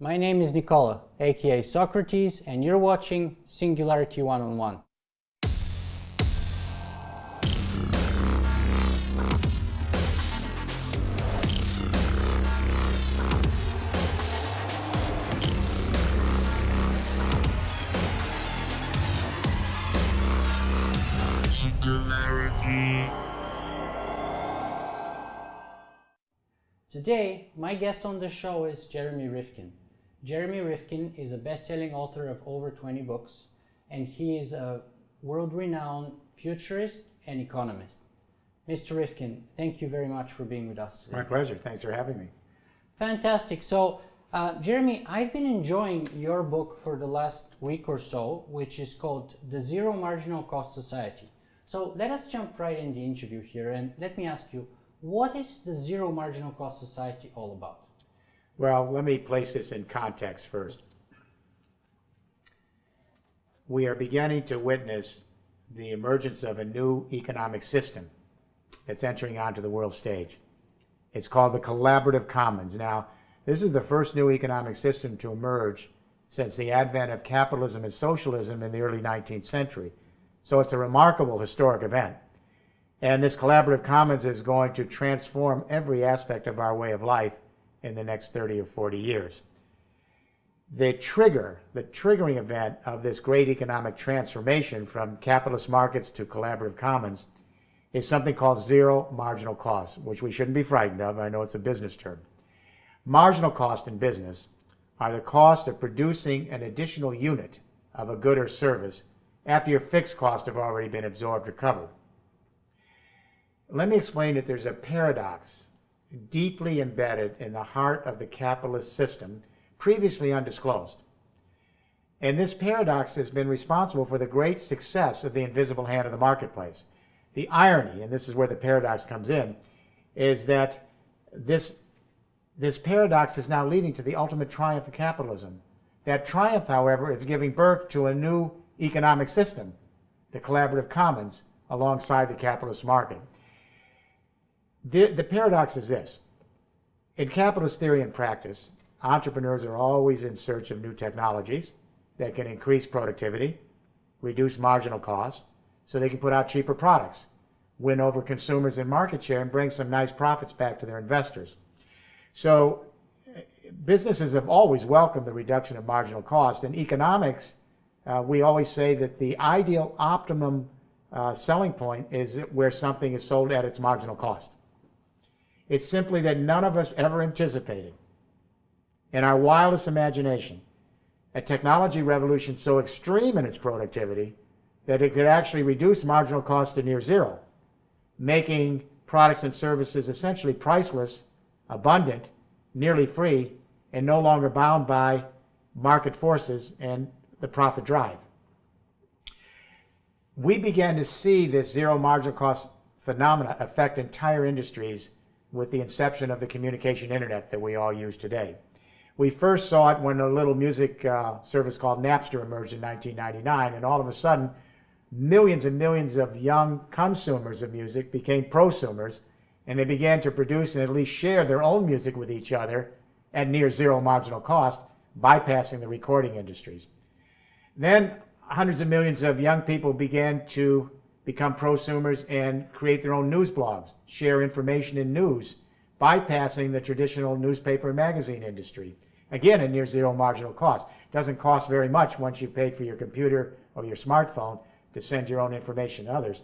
My name is Nikola, aka Socrates, and you're watching Singularity One-on-One. Singularity. Today, my guest on the show is Jeremy Rifkin. Jeremy Rifkin is a best-selling author of over 20 books, and he is a world-renowned futurist and economist. Mr. Rifkin, thank you very much for being with us today. My pleasure. Thanks for having me. Fantastic. So, Jeremy, I've been enjoying your book for the last week or so, which is called The Zero Marginal Cost Society. So let us jump right in the interview here, and let me ask you, what is the Zero Marginal Cost Society all about? Well, let me place this in context first. We are beginning to witness the emergence of a new economic system that's entering onto the world stage. It's called the Collaborative Commons. Now, this is the first new economic system to emerge since the advent of capitalism and socialism in the early 19th century. So it's a remarkable historic event. And this Collaborative Commons is going to transform every aspect of our way of life in the next 30 or 40 years. The triggering event of this great economic transformation from capitalist markets to collaborative commons is something called zero marginal cost, which we shouldn't be frightened of. I know it's a business term. Marginal cost in business are the cost of producing an additional unit of a good or service after your fixed costs have already been absorbed or covered. Let me explain that there's a paradox deeply embedded in the heart of the capitalist system, previously undisclosed. And this paradox has been responsible for the great success of the invisible hand of the marketplace. The irony, and this is where the paradox comes in, is that this paradox is now leading to the ultimate triumph of capitalism. That triumph, however, is giving birth to a new economic system, the collaborative commons, alongside the capitalist market. The paradox is this. In capitalist theory and practice, entrepreneurs are always in search of new technologies that can increase productivity, reduce marginal costs, so they can put out cheaper products, win over consumers in market share, and bring some nice profits back to their investors. So businesses have always welcomed the reduction of marginal cost. In economics, we always say that the ideal optimum selling point is where something is sold at its marginal cost. It's simply that none of us ever anticipated, in our wildest imagination, a technology revolution so extreme in its productivity that it could actually reduce marginal cost to near zero, making products and services essentially priceless, abundant, nearly free, and no longer bound by market forces and the profit drive. We began to see this zero marginal cost phenomena affect entire industries with the inception of the communication internet that we all use today. We first saw it when a little music service called Napster emerged in 1999, and all of a sudden, millions and millions of young consumers of music became prosumers, and they began to produce and at least share their own music with each other at near zero marginal cost, bypassing the recording industries. Then hundreds of millions of young people began to become prosumers and create their own news blogs, share information in news, bypassing the traditional newspaper and magazine industry. Again, at near zero marginal cost. Doesn't cost very much once you've paid for your computer or your smartphone to send your own information to others.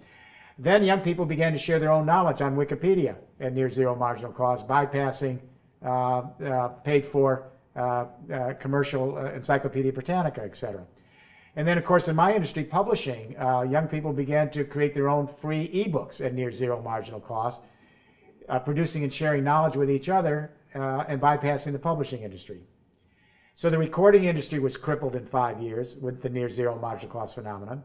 Then young people began to share their own knowledge on Wikipedia at near zero marginal cost, bypassing paid for commercial Encyclopedia Britannica, etc. And then, of course, in my industry, publishing, young people began to create their own free ebooks at near zero marginal cost, producing and sharing knowledge with each other and bypassing the publishing industry. So the recording industry was crippled in 5 years with the near zero marginal cost phenomenon.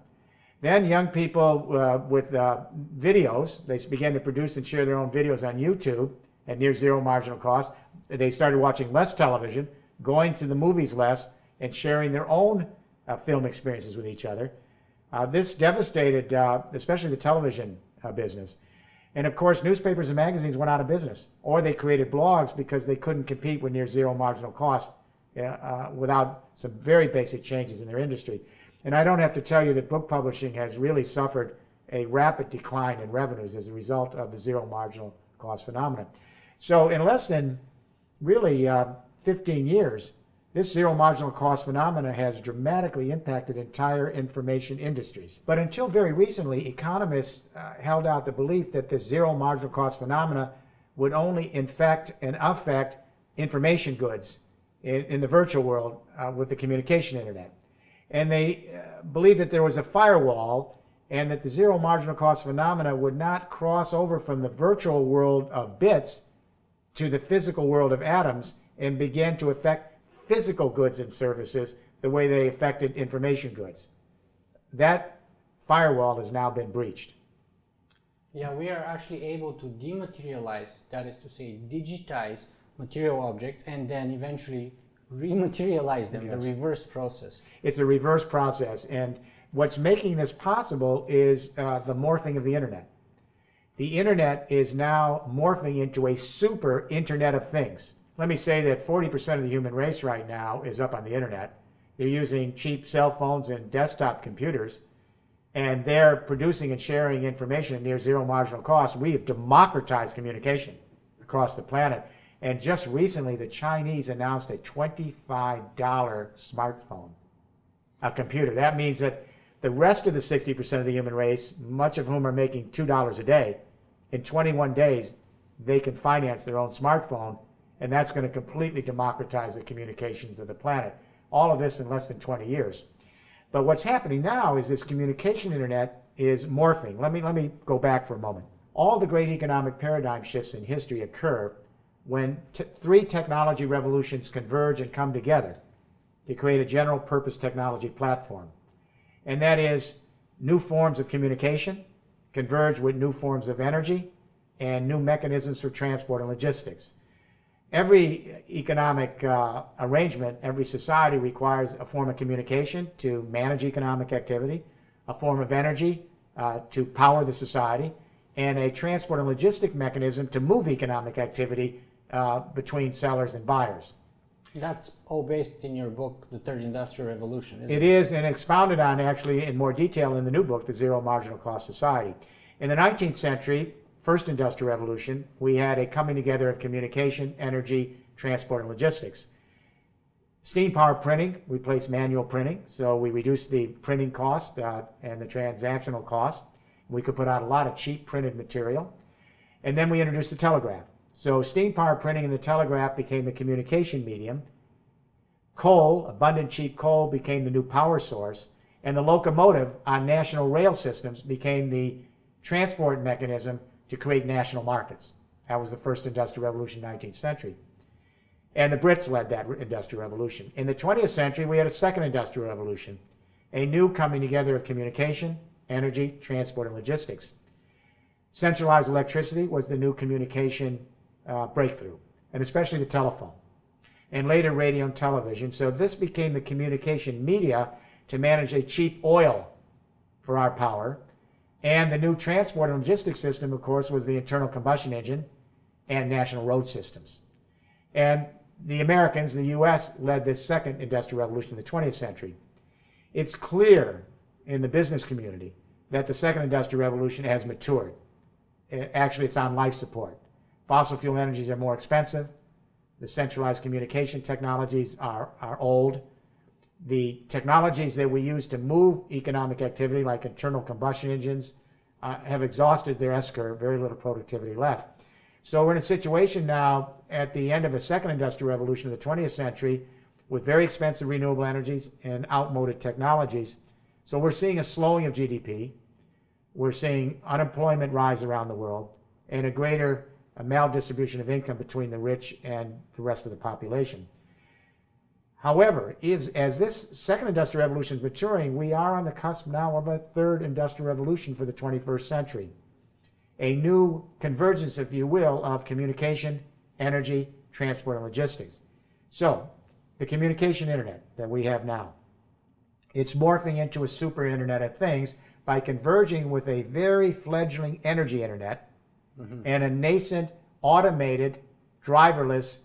Then young people with videos, they began to produce and share their own videos on YouTube at near zero marginal cost. They started watching less television, going to the movies less, and sharing their own film experiences with each other. This devastated especially the television business. And of course, newspapers and magazines went out of business, or they created blogs because they couldn't compete with near zero marginal cost without some very basic changes in their industry. And I don't have to tell you that book publishing has really suffered a rapid decline in revenues as a result of the zero marginal cost phenomenon. So in less than really 15 years, this zero marginal cost phenomena has dramatically impacted entire information industries. But until very recently, economists held out the belief that this zero marginal cost phenomena would only infect and affect information goods in the virtual world with the communication internet. And they believed that there was a firewall and that the zero marginal cost phenomena would not cross over from the virtual world of bits to the physical world of atoms and begin to affect physical goods and services the way they affected information goods. That firewall has now been breached. Yeah, we are actually able to dematerialize, that is to say, digitize material objects and then eventually rematerialize them, the reverse process. It's a reverse process, and what's making this possible is the morphing of the internet. The internet is now morphing into a super Internet of Things. Let me say that 40% of the human race right now is up on the internet. They're using cheap cell phones and desktop computers, and they're producing and sharing information at near zero marginal cost. We have democratized communication across the planet. And just recently, the Chinese announced a $25 smartphone, a computer. That means that the rest of the 60% of the human race, much of whom are making $2 a day, in 21 days, they can finance their own smartphone, and that's going to completely democratize the communications of the planet. All of this in less than 20 years. But what's happening now is this communication internet is morphing. Let me go back for a moment. All the great economic paradigm shifts in history occur when three technology revolutions converge and come together to create a general purpose technology platform. And that is new forms of communication converge with new forms of energy and new mechanisms for transport and logistics. Every economic arrangement, every society requires a form of communication to manage economic activity, a form of energy to power the society, and a transport and logistic mechanism to move economic activity between sellers and buyers. That's all based in your book, The Third Industrial Revolution, isn't it? It is, and expounded on actually in more detail in the new book, The Zero Marginal Cost Society. In the 19th century, first industrial revolution, we had a coming together of communication, energy, transport, and logistics. Steam power printing replaced manual printing, so we reduced the printing cost and the transactional cost. We could put out a lot of cheap printed material. And then we introduced the telegraph. So steam power printing and the telegraph became the communication medium. Coal, abundant cheap coal, became the new power source. And the locomotive on national rail systems became the transport mechanism to create national markets. That was the first industrial revolution, 19th century. And the Brits led that industrial revolution. In the 20th century, we had a second industrial revolution, a new coming together of communication, energy, transport, and logistics. Centralized electricity was the new communication breakthrough, and especially the telephone, and later radio and television. So this became the communication media to manage a cheap oil for our power. And the new transport and logistics system, of course, was the internal combustion engine and national road systems. And the Americans, the U.S., led this second industrial revolution in the 20th century. It's clear in the business community that the second industrial revolution has matured. Actually, it's on life support. Fossil fuel energies are more expensive. The centralized communication technologies are old. The technologies that we use to move economic activity, like internal combustion engines, have exhausted their S-curve, very little productivity left. So we're in a situation now at the end of a second industrial revolution of the 20th century with very expensive renewable energies and outmoded technologies. So we're seeing a slowing of GDP. We're seeing unemployment rise around the world and a greater maldistribution of income between the rich and the rest of the population. However, as this second industrial revolution is maturing, we are on the cusp now of a third industrial revolution for the 21st century. A new convergence, if you will, of communication, energy, transport, and logistics. So, the communication internet that we have now, it's morphing into a super internet of things by converging with a very fledgling energy internet and a nascent, automated, driverless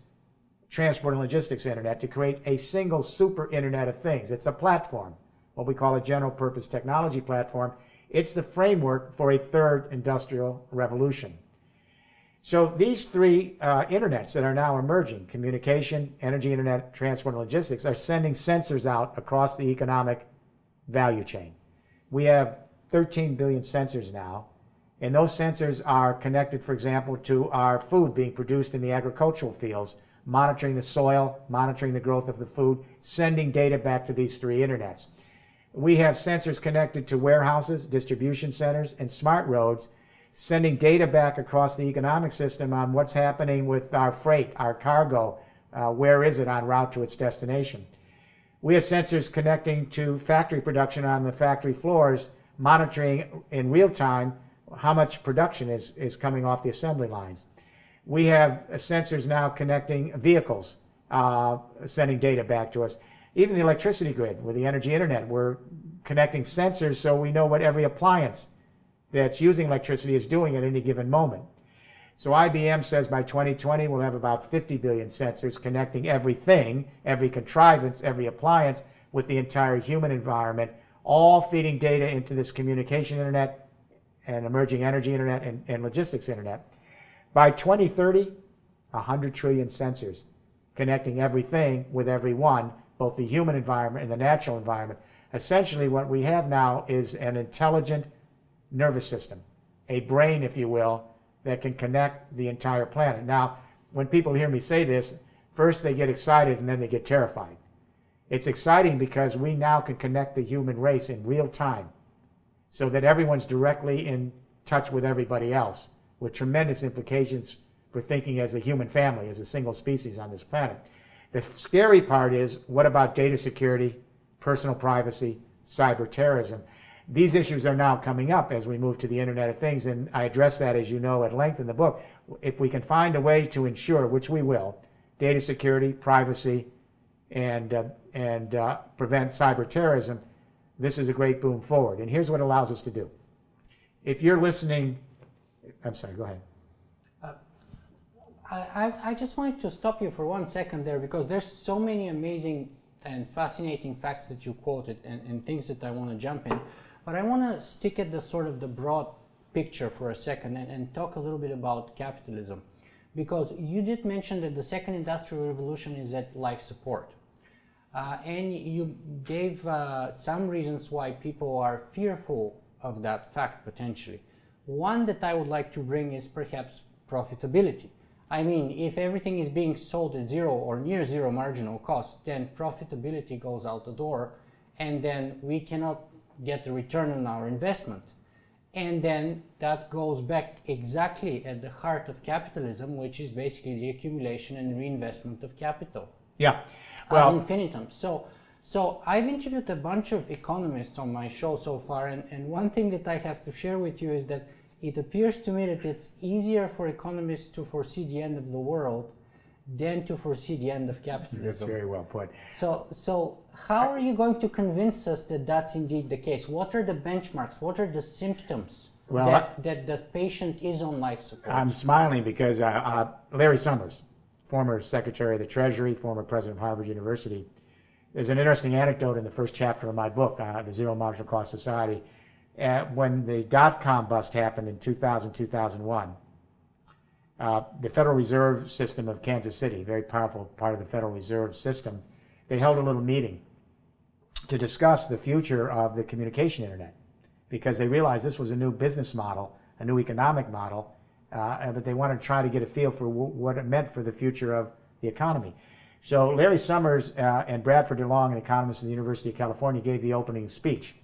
transport and logistics internet to create a single super internet of things. It's a platform, what we call a general purpose technology platform. It's the framework for a third industrial revolution. So these three internets that are now emerging, communication, energy internet, transport and logistics, are sending sensors out across the economic value chain. We have 13 billion sensors now, and those sensors are connected, for example, to our food being produced in the agricultural fields, monitoring the soil, monitoring the growth of the food, sending data back to these three internets. We have sensors connected to warehouses, distribution centers, and smart roads, sending data back across the economic system on what's happening with our freight, our cargo, where is it en route to its destination. We have sensors connecting to factory production on the factory floors, monitoring in real time how much production is coming off the assembly lines. We have sensors now connecting vehicles, sending data back to us. Even the electricity grid with the energy internet, we're connecting sensors so we know what every appliance that's using electricity is doing at any given moment. So IBM says by 2020 we'll have about 50 billion sensors connecting everything, every contrivance, every appliance with the entire human environment, all feeding data into this communication internet and emerging energy internet and logistics internet. By 2030, 100 trillion sensors connecting everything with everyone, both the human environment and the natural environment. Essentially what we have now is an intelligent nervous system, a brain, if you will, that can connect the entire planet. Now, when people hear me say this, first they get excited and then they get terrified. It's exciting because we now can connect the human race in real time so that everyone's directly in touch with everybody else, with tremendous implications for thinking as a human family, as a single species on this planet. The scary part is, what about data security, personal privacy, cyber terrorism? These issues are now coming up as we move to the Internet of Things, and I address that, as you know, at length in the book. If we can find a way to ensure, which we will, data security, privacy, and prevent cyber terrorism, this is a great boom forward. And here's what it allows us to do. If you're listening, I'm sorry, go ahead. I just wanted to stop you for 1 second there, because there's so many amazing and fascinating facts that you quoted and things that I want to jump in. But I want to stick at the sort of the broad picture for a second and talk a little bit about capitalism. Because you did mention that the second industrial revolution is at life support. And you gave some reasons why people are fearful of that fact potentially. One that I would like to bring is perhaps profitability. I mean, if everything is being sold at zero or near zero marginal cost, then profitability goes out the door, and then we cannot get the return on our investment. And then that goes back exactly at the heart of capitalism, which is basically the accumulation and reinvestment of capital. Yeah, well, ad infinitum. So I've interviewed a bunch of economists on my show so far, and one thing that I have to share with you is that it appears to me that it's easier for economists to foresee the end of the world than to foresee the end of capitalism. That's very well put. So how are you going to convince us that that's indeed the case? What are the benchmarks? What are the symptoms that the patient is on life support? I'm smiling because Larry Summers, former Secretary of the Treasury, former president of Harvard University, there's an interesting anecdote in the first chapter of my book, The Zero Marginal Cost Society. When the dot-com bust happened in 2000, 2001, the Federal Reserve System of Kansas City, a very powerful part of the Federal Reserve System, they held a little meeting to discuss the future of the communication internet, because they realized this was a new business model, a new economic model, but they wanted to try to get a feel for what it meant for the future of the economy. So Larry Summers and Bradford DeLong, an economist at the University of California, gave the opening speech.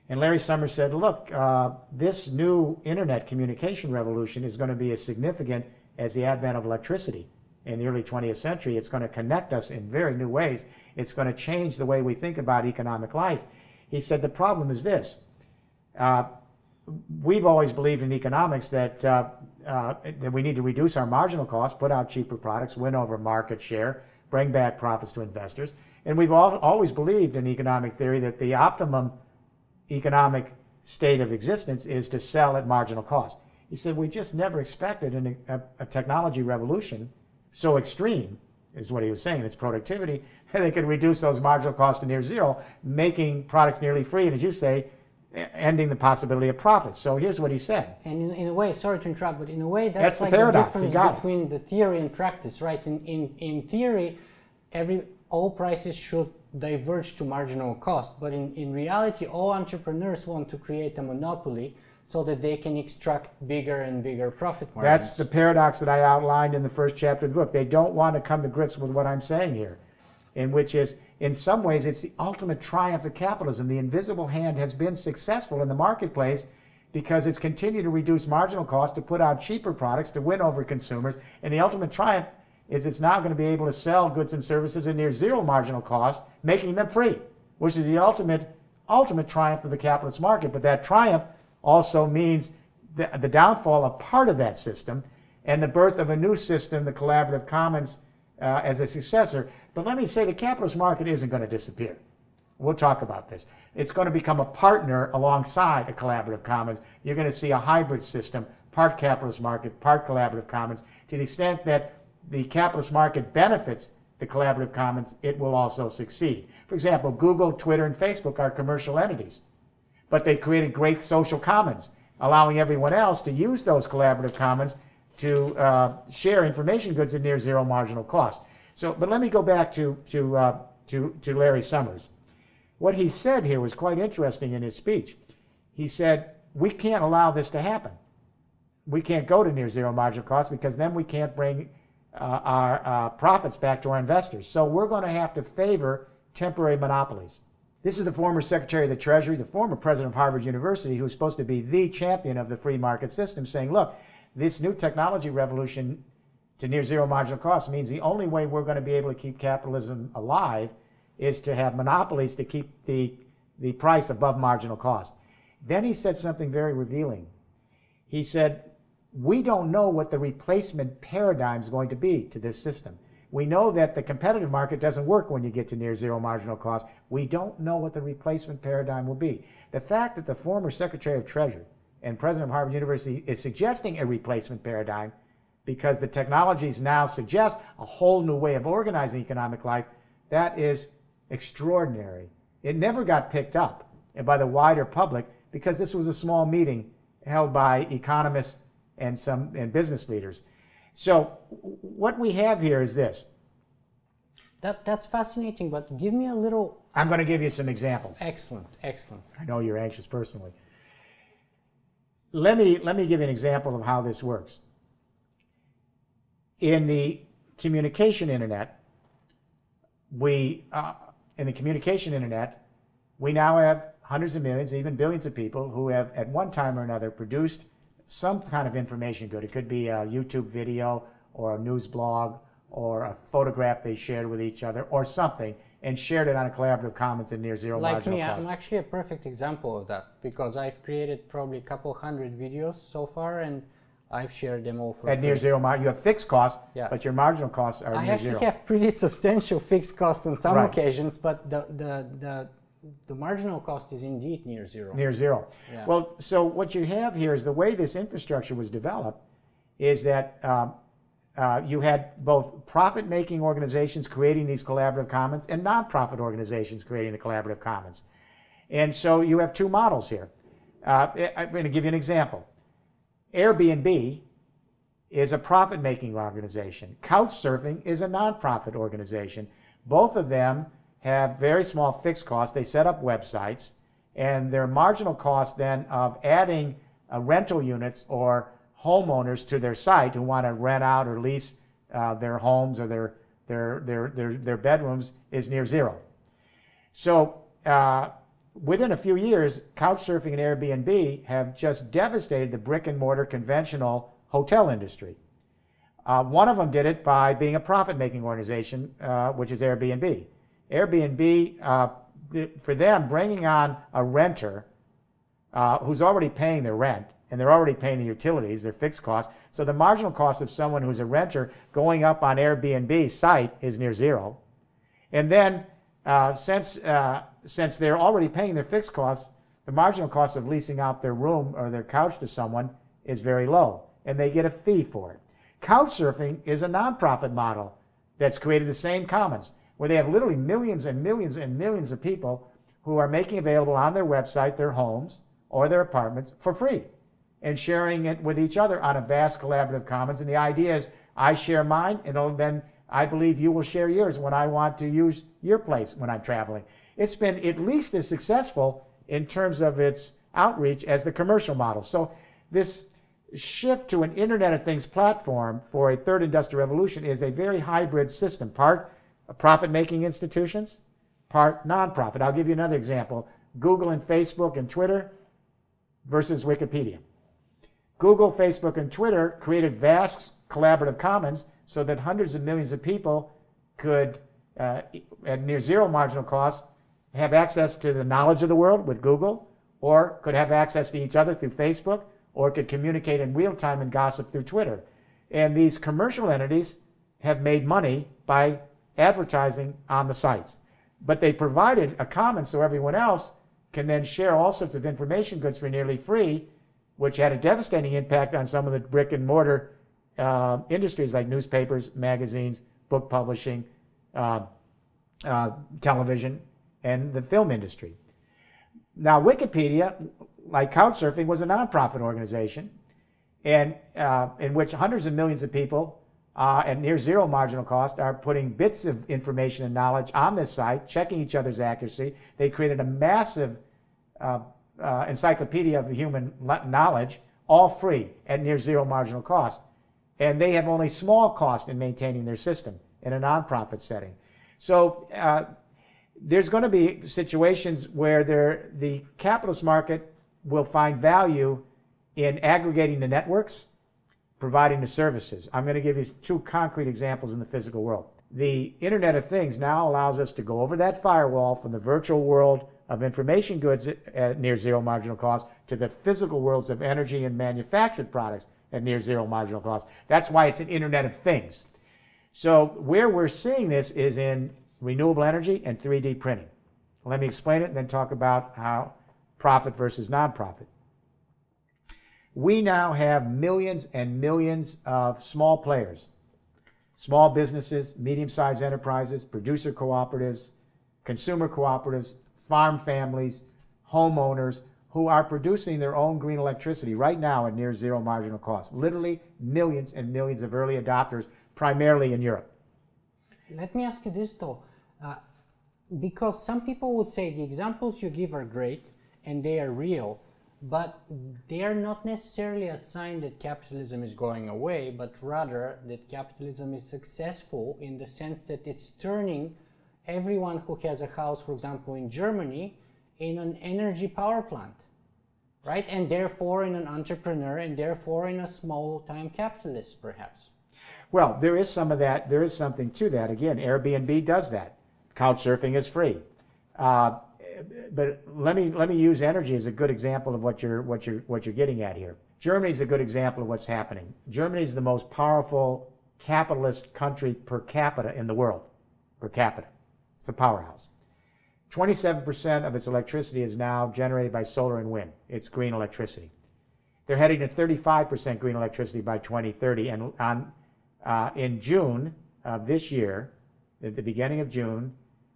And Larry Summers said, look, this new internet communication revolution is going to be as significant as the advent of electricity in the early 20th century. It's going to connect us in very new ways. It's going to change the way we think about economic life. He said the problem is this. We've always believed in economics that we need to reduce our marginal costs, put out cheaper products, win over market share, bring back profits to investors. And we've always believed in economic theory that the optimum economic state of existence is to sell at marginal cost. He said we just never expected a technology revolution so extreme is what he was saying. It's productivity. They could reduce those marginal costs to near zero, making products nearly free, and as you say, ending the possibility of profits. So here's what he said. And in a way, sorry to interrupt, but in a way That's the like paradox. the You difference got it. between the theory and practice, right? In theory, all prices should diverge to marginal cost, but in reality, all entrepreneurs want to create a monopoly so that they can extract bigger and bigger profit margins. That's the paradox that I outlined in the first chapter of the book. They don't want to come to grips with what I'm saying here, in which is, in some ways, it's the ultimate triumph of capitalism. The invisible hand has been successful in the marketplace because it's continued to reduce marginal costs to put out cheaper products to win over consumers. And the ultimate triumph is it's now going to be able to sell goods and services at near zero marginal cost, making them free, which is the ultimate triumph of the capitalist market. But that triumph also means the downfall of part of that system and the birth of a new system, the collaborative commons, as a successor. But let me say, the capitalist market isn't going to disappear. We'll talk about this. It's going to become a partner alongside a collaborative commons. You're going to see a hybrid system, part capitalist market, part collaborative commons. To the extent that the capitalist market benefits the collaborative commons, it will also succeed. For example, Google, Twitter, and Facebook are commercial entities, but they created great social commons, allowing everyone else to use those collaborative commons to share information goods at near zero marginal cost. So, but let me go back to Larry Summers. What he said here was quite interesting in his speech. He said, we can't allow this to happen. We can't go to near zero marginal cost because then we can't bring our profits back to our investors. So we're going to have to favor temporary monopolies. This is the former Secretary of the Treasury, the former president of Harvard University, who's supposed to be the champion of the free market system, saying, look, this new technology revolution to near zero marginal cost means the only way we're going to be able to keep capitalism alive is to have monopolies to keep the price above marginal cost. Then he said something very revealing. He said, we don't know what the replacement paradigm is going to be to this system. We know that the competitive market doesn't work when you get to near zero marginal cost. We don't know what the replacement paradigm will be. The fact that the former Secretary of Treasury and president of Harvard University is suggesting a replacement paradigm because the technologies now suggest a whole new way of organizing economic life, that is extraordinary. It never got picked up by the wider public because this was a small meeting held by economists and business leaders. So what we have here is this. That's fascinating, but give me a little... I'm going to give you some examples. Excellent, excellent. I know you're anxious personally. Let me give you an example of how this works. In the communication internet, we now have hundreds of millions, even billions of people who have at one time or another produced some kind of information good. It could be a YouTube video or a news blog or a photograph they shared with each other or something and shared it on a collaborative commons at near zero marginal cost. Like me, I'm actually a perfect example of that because I've created probably a couple hundred videos so far and I've shared them all for at free. near zero marginal. You have fixed costs, yeah, but your marginal costs are I near actually zero. have pretty substantial fixed costs on some Right. occasions, but the marginal cost is indeed near zero. Near zero. Yeah. Well, so what you have here is the way this infrastructure was developed is that you had both profit-making organizations creating these collaborative commons and non-profit organizations creating the collaborative commons. And so you have two models here. I'm going to give you an example. Airbnb is a profit-making organization. Couchsurfing is a non-profit organization. Both of them have very small fixed costs. They set up websites, and their marginal cost then of adding rental units or homeowners to their site who want to rent out or lease their homes or their bedrooms is near zero. So within a few years, Couchsurfing and Airbnb have just devastated the brick and mortar conventional hotel industry. One of them did it by being a profit-making organization, which is Airbnb. Airbnb, for them, bringing on a renter who's already paying their rent, and they're already paying the utilities, their fixed costs. So the marginal cost of someone who's a renter going up on Airbnb's site is near zero. And then since they're already paying their fixed costs, the marginal cost of leasing out their room or their couch to someone is very low, and they get a fee for it. Couchsurfing is a nonprofit model. that's created the same commons, where they have literally millions and millions and millions of people who are making available on their website their homes or their apartments for free and sharing it with each other on a vast collaborative commons. And the idea is I share mine, and then I believe you will share yours when I want to use your place when I'm traveling. It's been at least as successful in terms of its outreach as the commercial model. So this shift to an Internet of Things platform for a third industrial revolution is a very hybrid system, part profit-making institutions, part nonprofit. I'll give you another example. Google and Facebook and Twitter versus Wikipedia. Google, Facebook, and Twitter created vast collaborative commons so that hundreds of millions of people could, at near zero marginal cost, have access to the knowledge of the world with Google, or could have access to each other through Facebook, or could communicate in real time and gossip through Twitter. And these commercial entities have made money by advertising on the sites. But they provided a common so everyone else can then share all sorts of information goods for nearly free, which had a devastating impact on some of the brick and mortar industries like newspapers, magazines, book publishing, television, and the film industry. Now, Wikipedia, like Couchsurfing, was a nonprofit organization, and in which hundreds of millions of people at near zero marginal cost are putting bits of information and knowledge on this site, checking each other's accuracy. They created a massive encyclopedia of the human knowledge, all free at near zero marginal cost. And they have only small cost in maintaining their system in a nonprofit setting. So there's going to be situations where the capitalist market will find value in aggregating the networks, providing the services. I'm going to give you two concrete examples in the physical world. The Internet of Things now allows us to go over that firewall from the virtual world of information goods at near zero marginal cost to the physical worlds of energy and manufactured products at near zero marginal cost. That's why it's an Internet of Things. So where we're seeing this is in renewable energy and 3D printing. Let me explain it and then talk about how profit versus nonprofit. We now have millions and millions of small players, small businesses, medium-sized enterprises, producer cooperatives, consumer cooperatives, farm families, homeowners who are producing their own green electricity right now at near zero marginal cost. Literally millions and millions of early adopters, primarily in Europe. Let me ask you this though, because some people would say the examples you give are great and they are real, but they are not necessarily a sign that capitalism is going away, but rather that capitalism is successful in the sense that it's turning everyone who has a house, for example, in Germany, in an energy power plant, right? And therefore in an entrepreneur, and therefore in a small-time capitalist, perhaps. Well, there is some of that. There is something to that. Again, Airbnb does that. Couchsurfing is free. But let me use energy as a good example of what you're getting at here. Germany is a good example of what's happening. Germany is the most powerful capitalist country per capita in the world. Per capita. It's a powerhouse. 27% of its electricity is now generated by solar and wind. It's green electricity. They're heading to 35% green electricity by 2030. And in June of this year, at the beginning of June,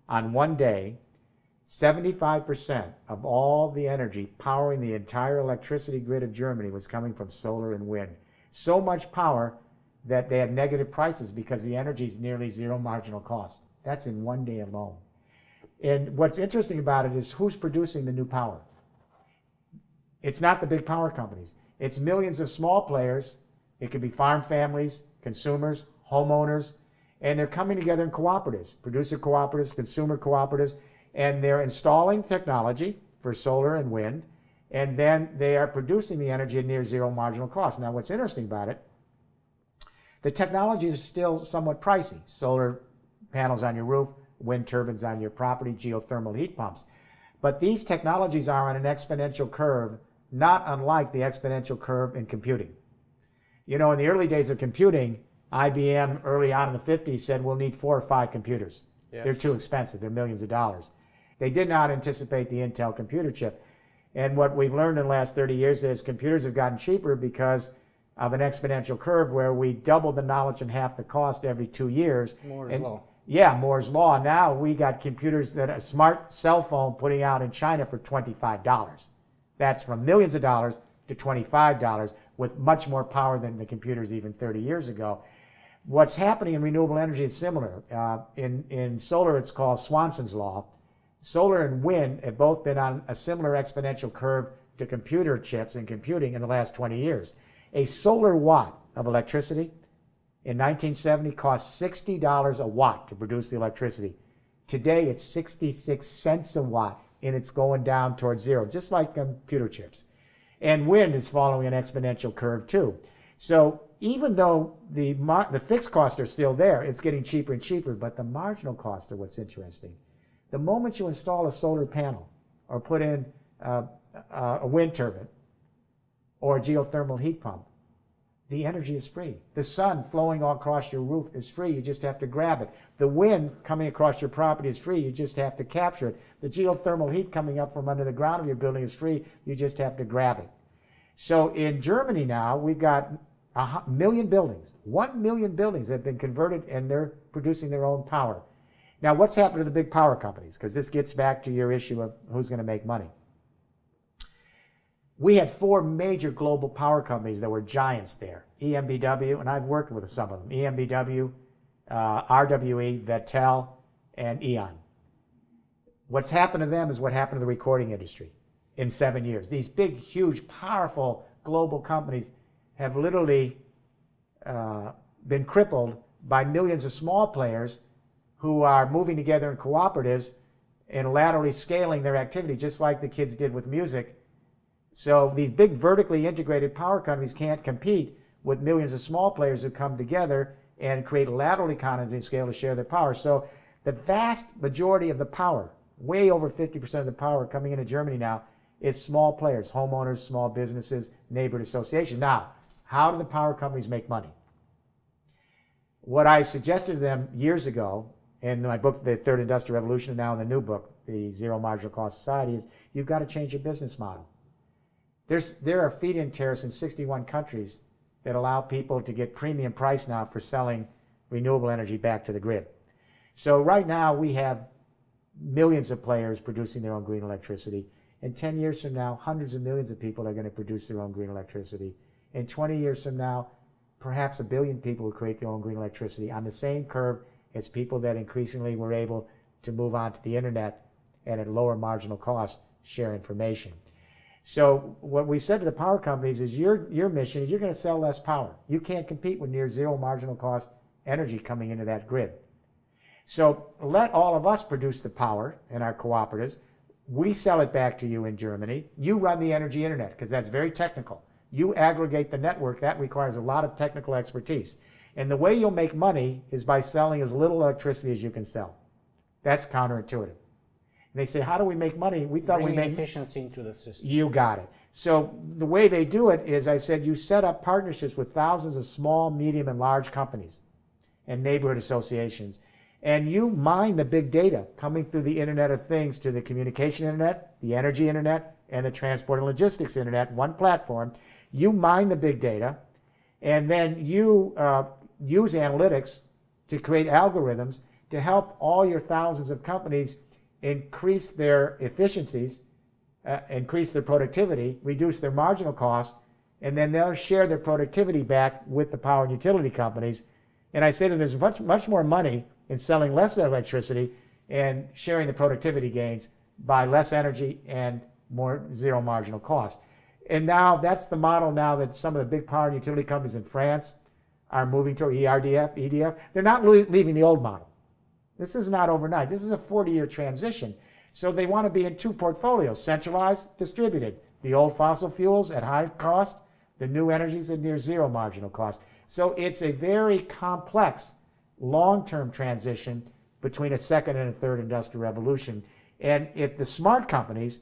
on one day, 75% of all the energy powering the entire electricity grid of Germany was coming from solar and wind. So much power that they had negative prices because the energy is nearly zero marginal cost. That's in one day alone. And what's interesting about it is who's producing the new power. It's not the big power companies. It's millions of small players. It could be farm families, consumers, homeowners, and they're coming together in cooperatives, producer cooperatives, consumer cooperatives, and they're installing technology for solar and wind, and then they are producing the energy at near zero marginal cost. Now, what's interesting about it, the technology is still somewhat pricey. Solar panels on your roof, wind turbines on your property, geothermal heat pumps. But these technologies are on an exponential curve, not unlike the exponential curve in computing. You know, in the early days of computing, IBM early on in the 50s said we'll need 4 or 5 computers. Yes. They're too expensive. They're millions of dollars. They did not anticipate the Intel computer chip. And what we've learned in the last 30 years is computers have gotten cheaper because of an exponential curve where we double the knowledge and half the cost every 2 years. Moore's law. Yeah, Moore's law. Now we got computers that a smart cell phone putting out in China for $25. That's from millions of dollars to $25 with much more power than the computers even 30 years ago. What's happening in renewable energy is similar. In solar, it's called Swanson's law. Solar and wind have both been on a similar exponential curve to computer chips and computing in the last 20 years. A solar watt of electricity in 1970 cost $60 a watt to produce the electricity. Today, it's 66 cents a watt, and it's going down towards zero, just like computer chips. And wind is following an exponential curve too. So even though the fixed costs are still there, it's getting cheaper and cheaper, but the marginal costs are what's interesting. The moment you install a solar panel or put in a wind turbine or a geothermal heat pump, the energy is free. The sun flowing all across your roof is free. You just have to grab it. The wind coming across your property is free. You just have to capture it. The geothermal heat coming up from under the ground of your building is free. You just have to grab it. So in Germany now, we've got 1 million buildings. 1 million buildings have been converted and they're producing their own power. Now, what's happened to the big power companies? Because this gets back to your issue of who's going to make money. We had 4 major global power companies that were giants there. EMBW, and I've worked with some of them. EMBW, RWE, Vettel, and E.ON. What's happened to them is what happened to the recording industry in 7 years. These big, huge, powerful global companies have literally been crippled by millions of small players who are moving together in cooperatives and laterally scaling their activity, just like the kids did with music. So these big vertically integrated power companies can't compete with millions of small players who come together and create lateral economies of scale to share their power. So the vast majority of the power, way over 50% of the power coming into Germany now, is small players, homeowners, small businesses, neighborhood associations. Now, how do the power companies make money? What I suggested to them years ago in my book, The Third Industrial Revolution, and now in the new book, The Zero Marginal Cost Society, is you've got to change your business model. There are feed-in tariffs in 61 countries that allow people to get premium price now for selling renewable energy back to the grid. So right now we have millions of players producing their own green electricity. In 10 years from now, hundreds of millions of people are going to produce their own green electricity. In 20 years from now, perhaps 1 billion people will create their own green electricity on the same curve as people that increasingly were able to move on to the internet and at lower marginal cost share information. So what we said to the power companies is your mission is you're going to sell less power. You can't compete with near zero marginal cost energy coming into that grid. So let all of us produce the power in our cooperatives. We sell it back to you in Germany. You run the energy internet because that's very technical. You aggregate the network. That requires a lot of technical expertise. And the way you'll make money is by selling as little electricity as you can sell. That's counterintuitive. And they say, how do we make money? We thought we made efficiency into the system. You got it. So the way they do it is, I said, you set up partnerships with thousands of small, medium, and large companies and neighborhood associations. And you mine the big data coming through the Internet of Things to the communication internet, the energy internet, and the transport and logistics internet, one platform. You mine the big data, and then you use analytics to create algorithms to help all your thousands of companies increase their efficiencies, increase their productivity, reduce their marginal costs, and then they'll share their productivity back with the power and utility companies. And I say that there's much more money in selling less electricity and sharing the productivity gains by less energy and more zero marginal cost. And now that's the model now that some of the big power and utility companies in France are moving toward, ERDF, EDF. They're not leaving the old model. This is not overnight. This is a 40-year transition. So they want to be in 2 portfolios, centralized, distributed. The old fossil fuels at high cost, the new energies at near zero marginal cost. So it's a very complex, long-term transition between a second and a third industrial revolution. And if the smart companies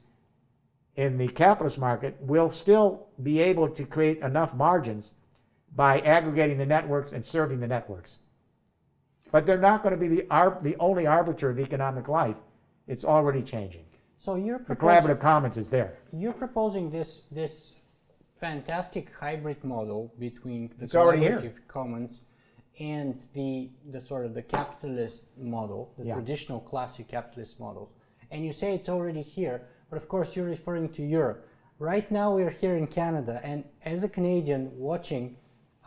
in the capitalist market will still be able to create enough margins by aggregating the networks and serving the networks. But they're not going to be the only arbiter of economic life. It's already changing. So the collaborative commons is there. You're proposing this fantastic hybrid model between the It's already here. collaborative commons and the sort of the capitalist model, the traditional classic capitalist models. And you say it's already here, but of course you're referring to Europe. Right now we're here in Canada, and as a Canadian watching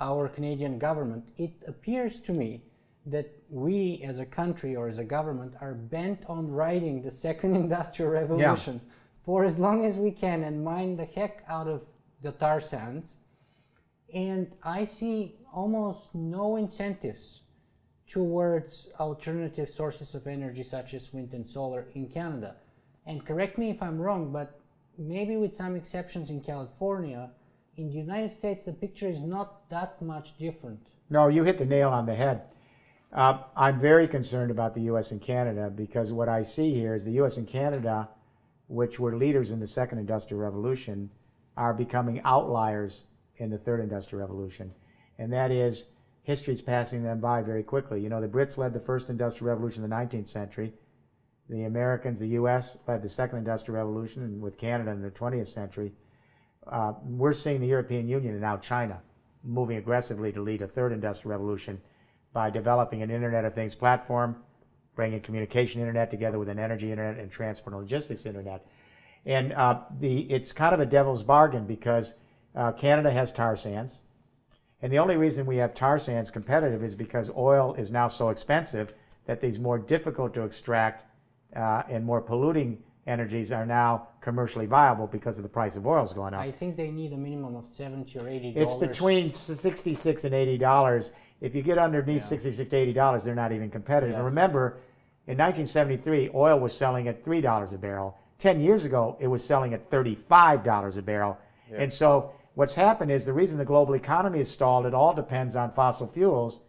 our Canadian government, it appears to me that we as a country or as a government are bent on riding the second industrial revolution for as long as we can and mine the heck out of the tar sands. And I see almost no incentives towards alternative sources of energy such as wind and solar in Canada. And correct me if I'm wrong, but maybe with some exceptions in California, in the United States the picture is not that much different. No, you hit the nail on the head. I'm very concerned about the U.S. and Canada because what I see here is the U.S. and Canada, which were leaders in the second industrial revolution, are becoming outliers in the third industrial revolution. And that is, history's passing them by very quickly. You know, the Brits led the first industrial revolution in the 19th century. The Americans, the U.S., led the second industrial revolution, and with Canada in the 20th century. We're seeing the European Union and now China moving aggressively to lead a third industrial revolution by developing an Internet of Things platform, bringing communication internet together with an energy internet and transport and logistics internet. And it's kind of a devil's bargain because Canada has tar sands. And the only reason we have tar sands competitive is because oil is now so expensive that these more difficult to extract and more polluting energies are now commercially viable because of the price of oil's going up. I think they need a minimum of $70 or $80. It's between $66 and $80. If you get underneath $66 to $80, they're not even competitive. Yes. And remember, in 1973, oil was selling at $3 a barrel. 10 years ago, it was selling at $35 a barrel. Yeah. And so what's happened is the reason the global economy is stalled, it all depends on fossil fuels.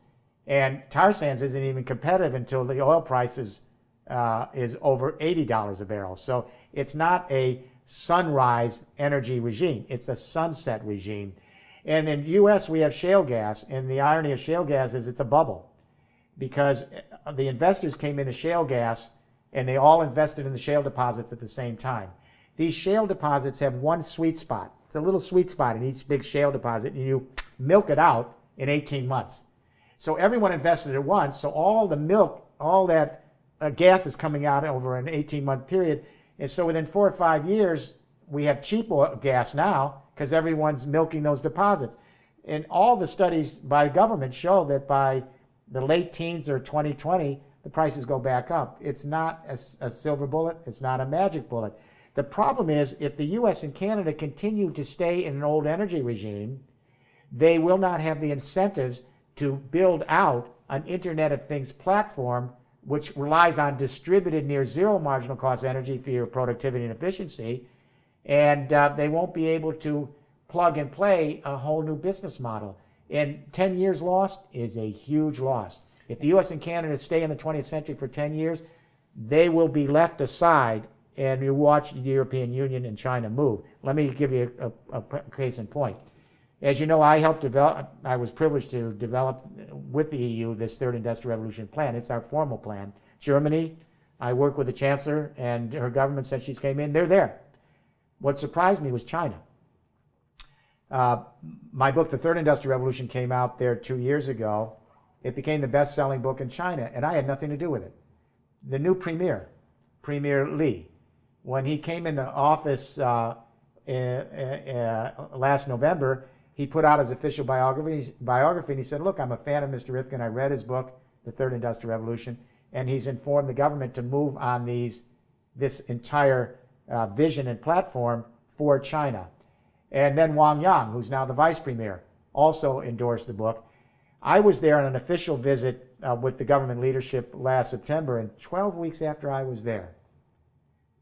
And tar sands isn't even competitive until the oil price is over $80 a barrel. So it's not a sunrise energy regime. It's a sunset regime. And in the U.S., we have shale gas. And the irony of shale gas is it's a bubble because the investors came into shale gas and they all invested in the shale deposits at the same time. These shale deposits have one sweet spot. It's a little sweet spot in each big shale deposit, and you milk it out in 18 months. So everyone invested at once, so all the milk, all that gas is coming out over an 18-month period. And so within 4 or 5 years, we have cheap oil, gas now because everyone's milking those deposits. And all the studies by government show that by the late teens or 2020, the prices go back up. It's not a silver bullet. It's not a magic bullet. The problem is if the U.S. and Canada continue to stay in an old energy regime, they will not have the incentives to build out an Internet of Things platform which relies on distributed near zero marginal cost energy for your productivity and efficiency, and they won't be able to plug and play a whole new business model. And 10 years lost is a huge loss. If the U.S. and Canada stay in the 20th century for 10 years, they will be left aside, and you watch the European Union and China move. Let me give you a case in point. As you know, I was privileged to develop with the EU this third industrial revolution plan. It's our formal plan. Germany, I work with the chancellor and her government since she came in, they're there. What surprised me was China. My book, The Third Industrial Revolution, came out there 2 years ago. It became the best-selling book in China, and I had nothing to do with it. The new premier, Premier Li, when he came into office last November, he put out his official biography, and he said, look, I'm a fan of Mr. Rifkin. I read his book, The Third Industrial Revolution, and he's informed the government to move on this entire vision and platform for China. And then Wang Yang, who's now the vice premier, also endorsed the book. I was there on an official visit with the government leadership last September, and 12 weeks after I was there,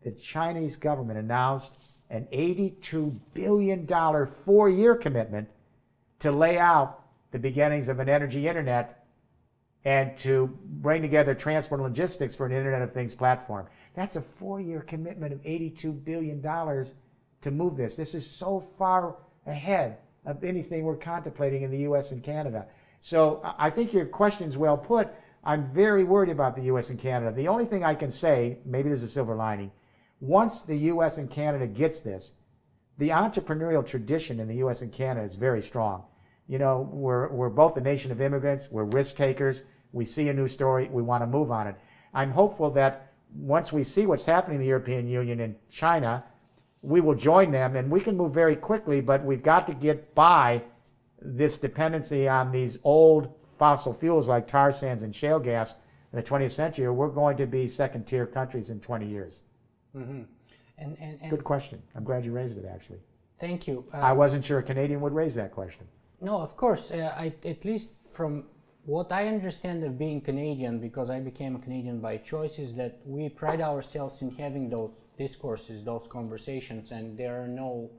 the Chinese government announced an $82 billion 4-year commitment to lay out the beginnings of an energy internet and to bring together transport and logistics for an Internet of Things platform. That's a 4-year commitment of $82 billion to move this. This is so far ahead of anything we're contemplating in the U.S. and Canada. So I think your question's well put. I'm very worried about the U.S. and Canada. The only thing I can say, maybe there's a silver lining, once the U.S. and Canada gets this, the entrepreneurial tradition in the U.S. and Canada is very strong. You know, we're both a nation of immigrants. We're risk takers. We see a new story. We want to move on it. I'm hopeful that once we see what's happening in the European Union and China, we will join them, and we can move very quickly, but we've got to get by this dependency on these old fossil fuels like tar sands and shale gas in the 20th century, or we're going to be second-tier countries in 20 years. Mm-hmm. And good question. I'm glad you raised it, actually. Thank you. I wasn't sure a Canadian would raise that question. No, of course. At least from what I understand of being Canadian, because I became a Canadian by choice, is that we pride ourselves in having those discourses, those conversations, and there are no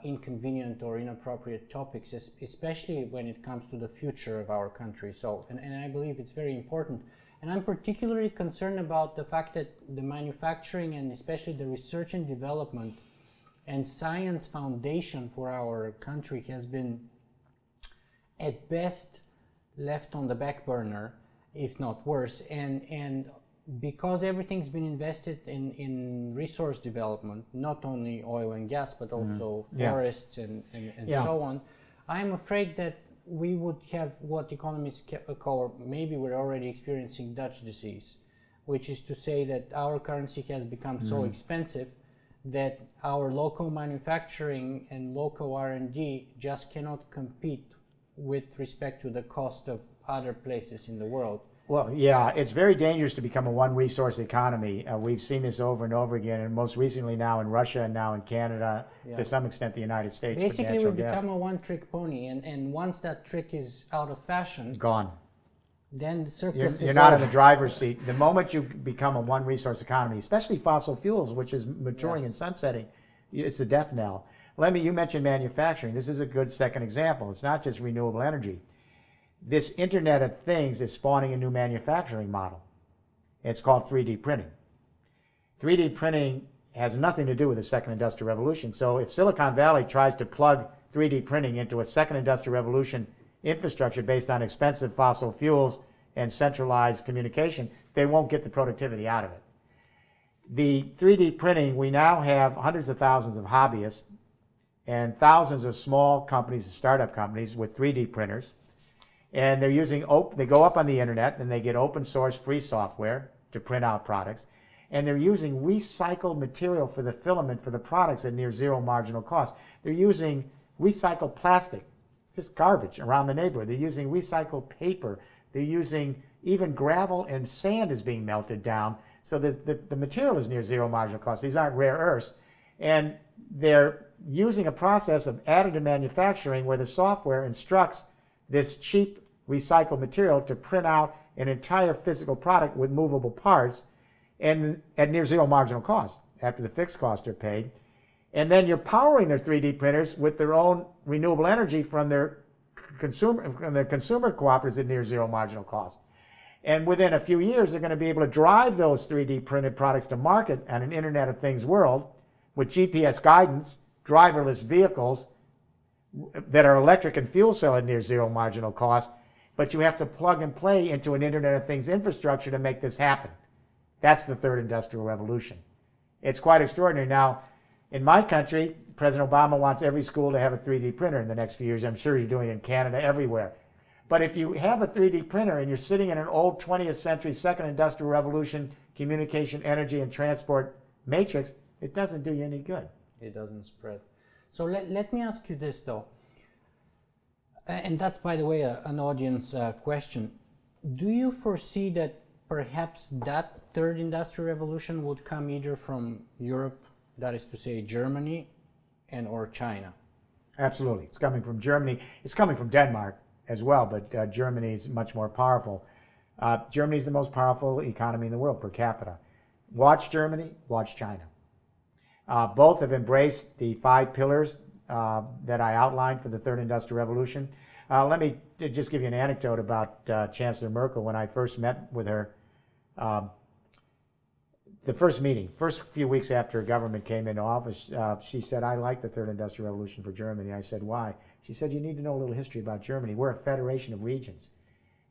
inconvenient or inappropriate topics, especially when it comes to the future of our country. So, and I believe it's very important. And I'm particularly concerned about the fact that the manufacturing and especially the research and development and science foundation for our country has been, at best, left on the back burner, if not worse. And because everything's been invested in resource development, not only oil and gas, but also forests and so on, I'm afraid that we would have what economists call, or maybe we're already experiencing, Dutch disease, which is to say that our currency has become so expensive that our local manufacturing and local R&D just cannot compete with respect to the cost of other places in the world. Well, yeah, it's very dangerous to become a one-resource economy. We've seen this over and over again, and most recently now in Russia and now in Canada, to some extent the United States. Basically, we become a one-trick pony, and once that trick is out of fashion, gone. Then the circus You're not in the driver's seat. The moment you become a one-resource economy, especially fossil fuels, which is maturing and sunsetting, it's a death knell. You mentioned manufacturing. This is a good second example. It's not just renewable energy. This Internet of Things is spawning a new manufacturing model. It's called 3D printing. 3D printing has nothing to do with the second industrial revolution. So if Silicon Valley tries to plug 3D printing into a second industrial revolution infrastructure based on expensive fossil fuels and centralized communication, they won't get the productivity out of it. The 3D printing, we now have hundreds of thousands of hobbyists and thousands of small companies and startup companies with 3D printers. And they're using, they go up on the internet and they get open source free software to print out products. And they're using recycled material for the filament for the products at near zero marginal cost. They're using recycled plastic, just garbage around the neighborhood. They're using recycled paper. They're using even gravel and sand is being melted down. So the material is near zero marginal cost. These aren't rare earths. And they're using a process of additive manufacturing where the software instructs this cheap recycled material to print out an entire physical product with movable parts and at near zero marginal cost after the fixed costs are paid. And then you're powering their 3D printers with their own renewable energy from their consumer cooperatives at near zero marginal cost. And within a few years, they're going to be able to drive those 3D printed products to market on an Internet of Things world with GPS guidance, driverless vehicles that are electric and fuel cell at near zero marginal cost, but you have to plug and play into an Internet of Things infrastructure to make this happen. That's the third industrial revolution. It's quite extraordinary. Now, in my country, President Obama wants every school to have a 3D printer in the next few years. I'm sure you're doing it in Canada, everywhere. But if you have a 3D printer and you're sitting in an old 20th century second industrial revolution communication, energy, and transport matrix, it doesn't do you any good. It doesn't spread. So let me ask you this, though. And that's, by the way, an audience question. Do you foresee that perhaps that third industrial revolution would come either from Europe, that is to say Germany, and or China? Absolutely. It's coming from Germany. It's coming from Denmark as well, but Germany is much more powerful. Germany is the most powerful economy in the world per capita. Watch Germany, watch China. Both have embraced the 5 pillars that I outlined for the third industrial revolution. Let me just give you an anecdote about Chancellor Merkel. When I first met with her, the first few weeks after government came into office, she said, "I like the third industrial revolution for Germany." I said, "Why?" She said, "You need to know a little history about Germany. We're a federation of regions.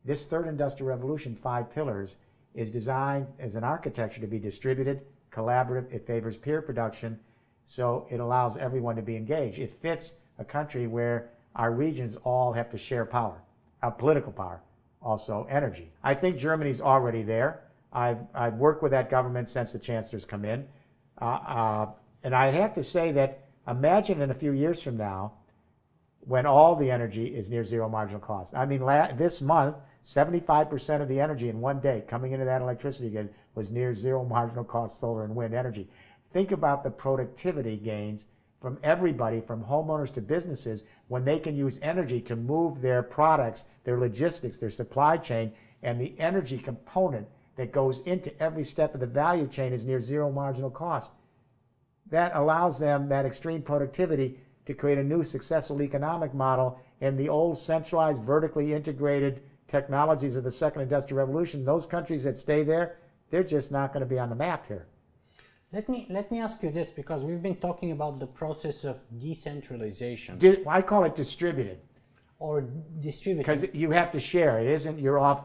This third industrial revolution, 5 pillars, is designed as an architecture to be distributed, collaborative. It favors peer production, So it allows everyone to be engaged. It fits a country where our regions all have to share power, political power, also energy. I think Germany's already there. I've worked with that government since the chancellor's come in. And I'd have to say that imagine in a few years from now when all the energy is near zero marginal cost. I mean, this month, 75% of the energy in one day coming into that electricity grid was near zero marginal cost solar and wind energy. Think about the productivity gains from everybody, from homeowners to businesses, when they can use energy to move their products, their logistics, their supply chain, and the energy component that goes into every step of the value chain is near zero marginal cost. That allows them that extreme productivity to create a new successful economic model, and the old centralized, vertically integrated technologies of the second industrial revolution, those countries that stay there, they're just not going to be on the map here. Let me ask you this, because we've been talking about the process of decentralization. I call it distributed. Or distributed. Because you have to share. It isn't you're off.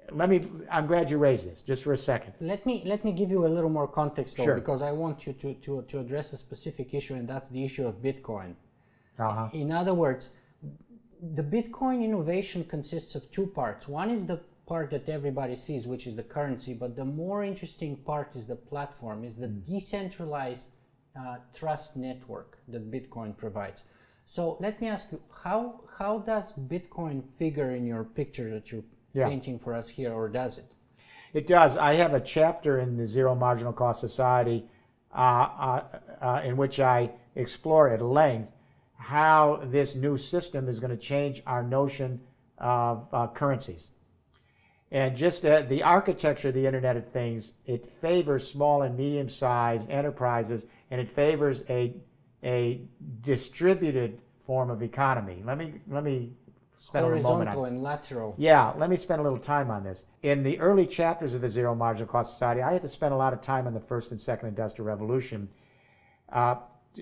I'm glad you raised this, just for a second. Let me give you a little more context, though, Sure. because I want you to address a specific issue, and that's the issue of Bitcoin. Uh-huh. In other words, the Bitcoin innovation consists of two parts. One is the part that everybody sees, which is the currency, but the more interesting part is the platform, is the decentralized trust network that Bitcoin provides. So let me ask you, how does Bitcoin figure in your picture that you're painting for us here, or does it? It does. I have a chapter in the Zero Marginal Cost Society in which I explore at length how this new system is going to change our notion of currencies. And just the architecture of the Internet of Things, it favors small and medium-sized enterprises, and it favors a distributed form of economy. Let me spend a moment on horizontal and lateral. Yeah, let me spend a little time on this. In the early chapters of the Zero Marginal Cost Society, I had to spend a lot of time on the first and second industrial revolution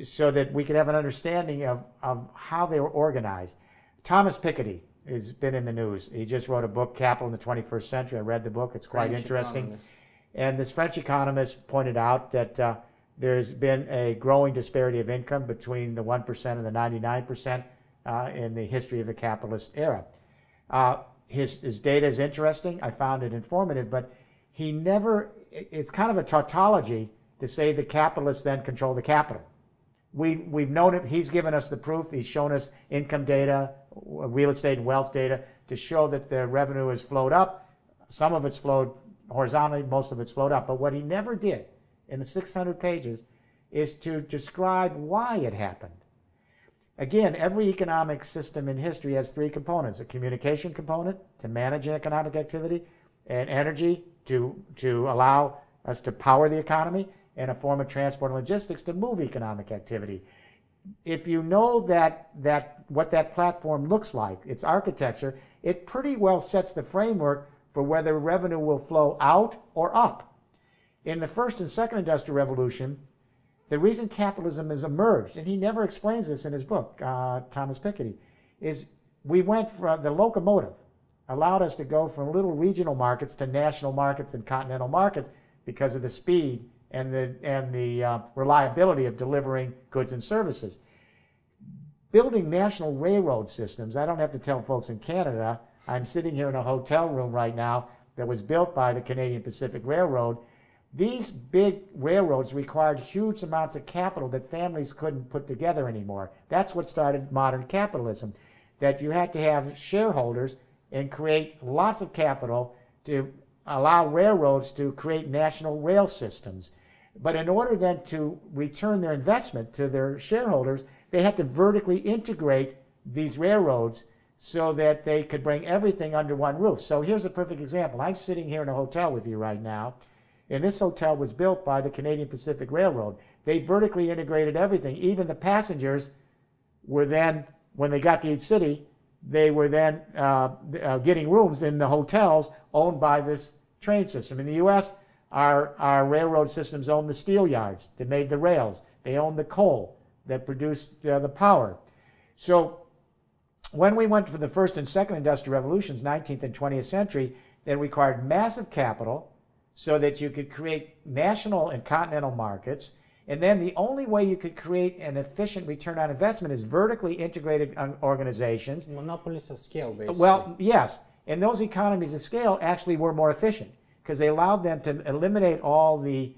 so that we could have an understanding of how they were organized. Thomas Piketty has been in the news. He just wrote a book, Capital in the 21st Century. I read the book. It's quite interesting. Economist. And this French economist pointed out that there's been a growing disparity of income between the 1% and the 99% in the history of the capitalist era. His data is interesting. I found it informative, but it's kind of a tautology to say the capitalists then control the capital. We've known it. He's given us the proof. He's shown us income data, real estate and wealth data to show that the revenue has flowed up. Some of it's flowed horizontally, most of it's flowed up. But what he never did in the 600 pages is to describe why it happened. Again, every economic system in history has three components: a communication component to manage economic activity, and energy to allow us to power the economy, and a form of transport and logistics to move economic activity. If you know what that platform looks like, its architecture, it pretty well sets the framework for whether revenue will flow out or up. In the first and second industrial revolution, the reason capitalism has emerged, and he never explains this in his book, Thomas Piketty, is we went from the locomotive, allowed us to go from little regional markets to national markets and continental markets because of the speed and the reliability of delivering goods and services. Building national railroad systems, I don't have to tell folks in Canada, I'm sitting here in a hotel room right now that was built by the Canadian Pacific Railroad. These big railroads required huge amounts of capital that families couldn't put together anymore. That's what started modern capitalism, that you had to have shareholders and create lots of capital to allow railroads to create national rail systems. But in order then to return their investment to their shareholders, they had to vertically integrate these railroads so that they could bring everything under one roof. So here's a perfect example. I'm sitting here in a hotel with you right now, and this hotel was built by the Canadian Pacific Railroad. They vertically integrated everything. Even the passengers were then, when they got to each city, they were then getting rooms in the hotels owned by this train system. In the U.S., our railroad systems own the steel yards that made the rails. They own the coal that produced the power. So when we went for the first and second industrial revolutions, 19th and 20th century, that required massive capital so that you could create national and continental markets, And then the only way you could create an efficient return on investment is vertically integrated organizations. Monopolies of scale, basically. Well, yes. And those economies of scale actually were more efficient because they allowed them to eliminate all the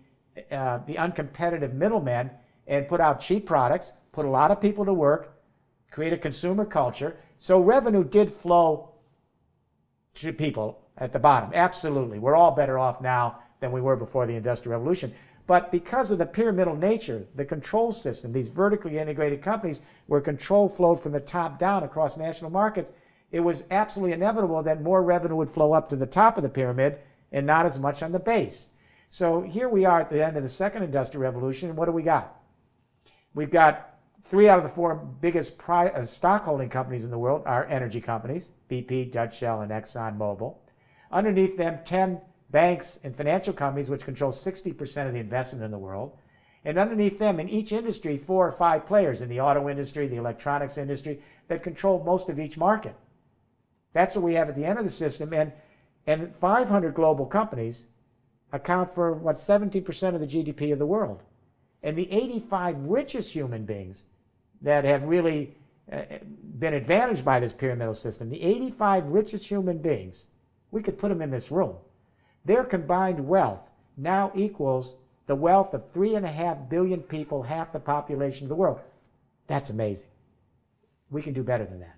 uncompetitive middlemen and put out cheap products, put a lot of people to work, create a consumer culture. So revenue did flow to people at the bottom. Absolutely. We're all better off now than we were before the Industrial Revolution. But because of the pyramidal nature, the control system, these vertically integrated companies where control flowed from the top down across national markets, it was absolutely inevitable that more revenue would flow up to the top of the pyramid and not as much on the base. So here we are at the end of the second Industrial Revolution, and what do we got? We've got 3 out of the 4 biggest stock-holding companies in the world are energy companies, BP, Dutch Shell, and ExxonMobil. Underneath them, 10 banks and financial companies, which control 60% of the investment in the world. And underneath them, in each industry, 4 or 5 players in the auto industry, the electronics industry, that control most of each market. That's what we have at the end of the system. And 500 global companies account for, 70% of the GDP of the world. And the 85 richest human beings that have really been advantaged by this pyramidal system, the 85 richest human beings, we could put them in this room. Their combined wealth now equals the wealth of 3.5 billion people, half the population of the world. That's amazing. We can do better than that.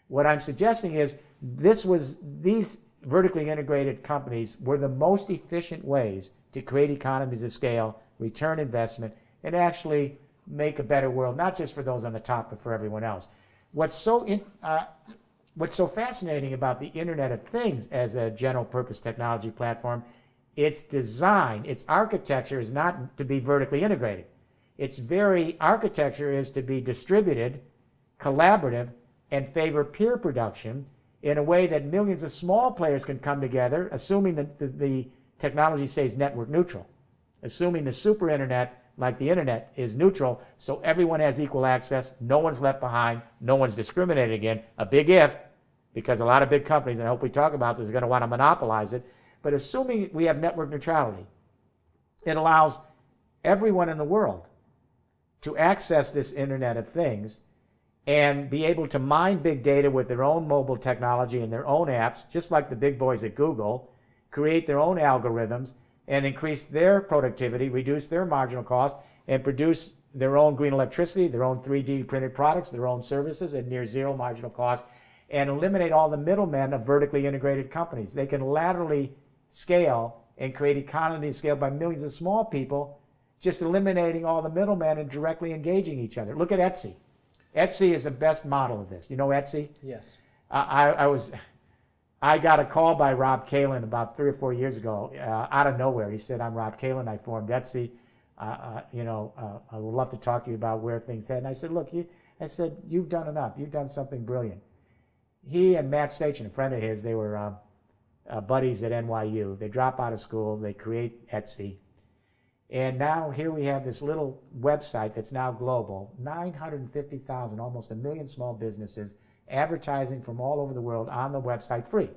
What I'm suggesting is these vertically integrated companies were the most efficient ways to create economies of scale, return investment, and actually make a better world, not just for those on the top, but for everyone else. What's so fascinating about the Internet of Things as a general purpose technology platform, its design, its architecture is not to be vertically integrated. Its very architecture is to be distributed, collaborative, and favor peer production in a way that millions of small players can come together, assuming that the technology stays network neutral, assuming the super internet, like the internet, is neutral, so everyone has equal access, no one's left behind, no one's discriminated against. A big if, because a lot of big companies, and I hope we talk about this, are going to want to monopolize it. But assuming we have network neutrality, it allows everyone in the world to access this Internet of Things and be able to mine big data with their own mobile technology and their own apps, just like the big boys at Google, create their own algorithms and increase their productivity, reduce their marginal cost, and produce their own green electricity, their own 3D printed products, their own services at near zero marginal cost, and eliminate all the middlemen of vertically integrated companies. They can laterally scale and create economies scaled by millions of small people, just eliminating all the middlemen and directly engaging each other. Look at Etsy. Etsy is the best model of this. You know Etsy? Yes. I got a call by Rob Kalin about 3 or 4 years ago, out of nowhere. He said, "I'm Rob Kalin. I formed Etsy. I would love to talk to you about where things head." And I said, "Look, you've done enough. You've done something brilliant." He and Matt Stachin, a friend of his, they were buddies at NYU. They drop out of school. They create Etsy. And now here we have this little website that's now global, 950,000, almost 1 million small businesses advertising from all over the world on the website free.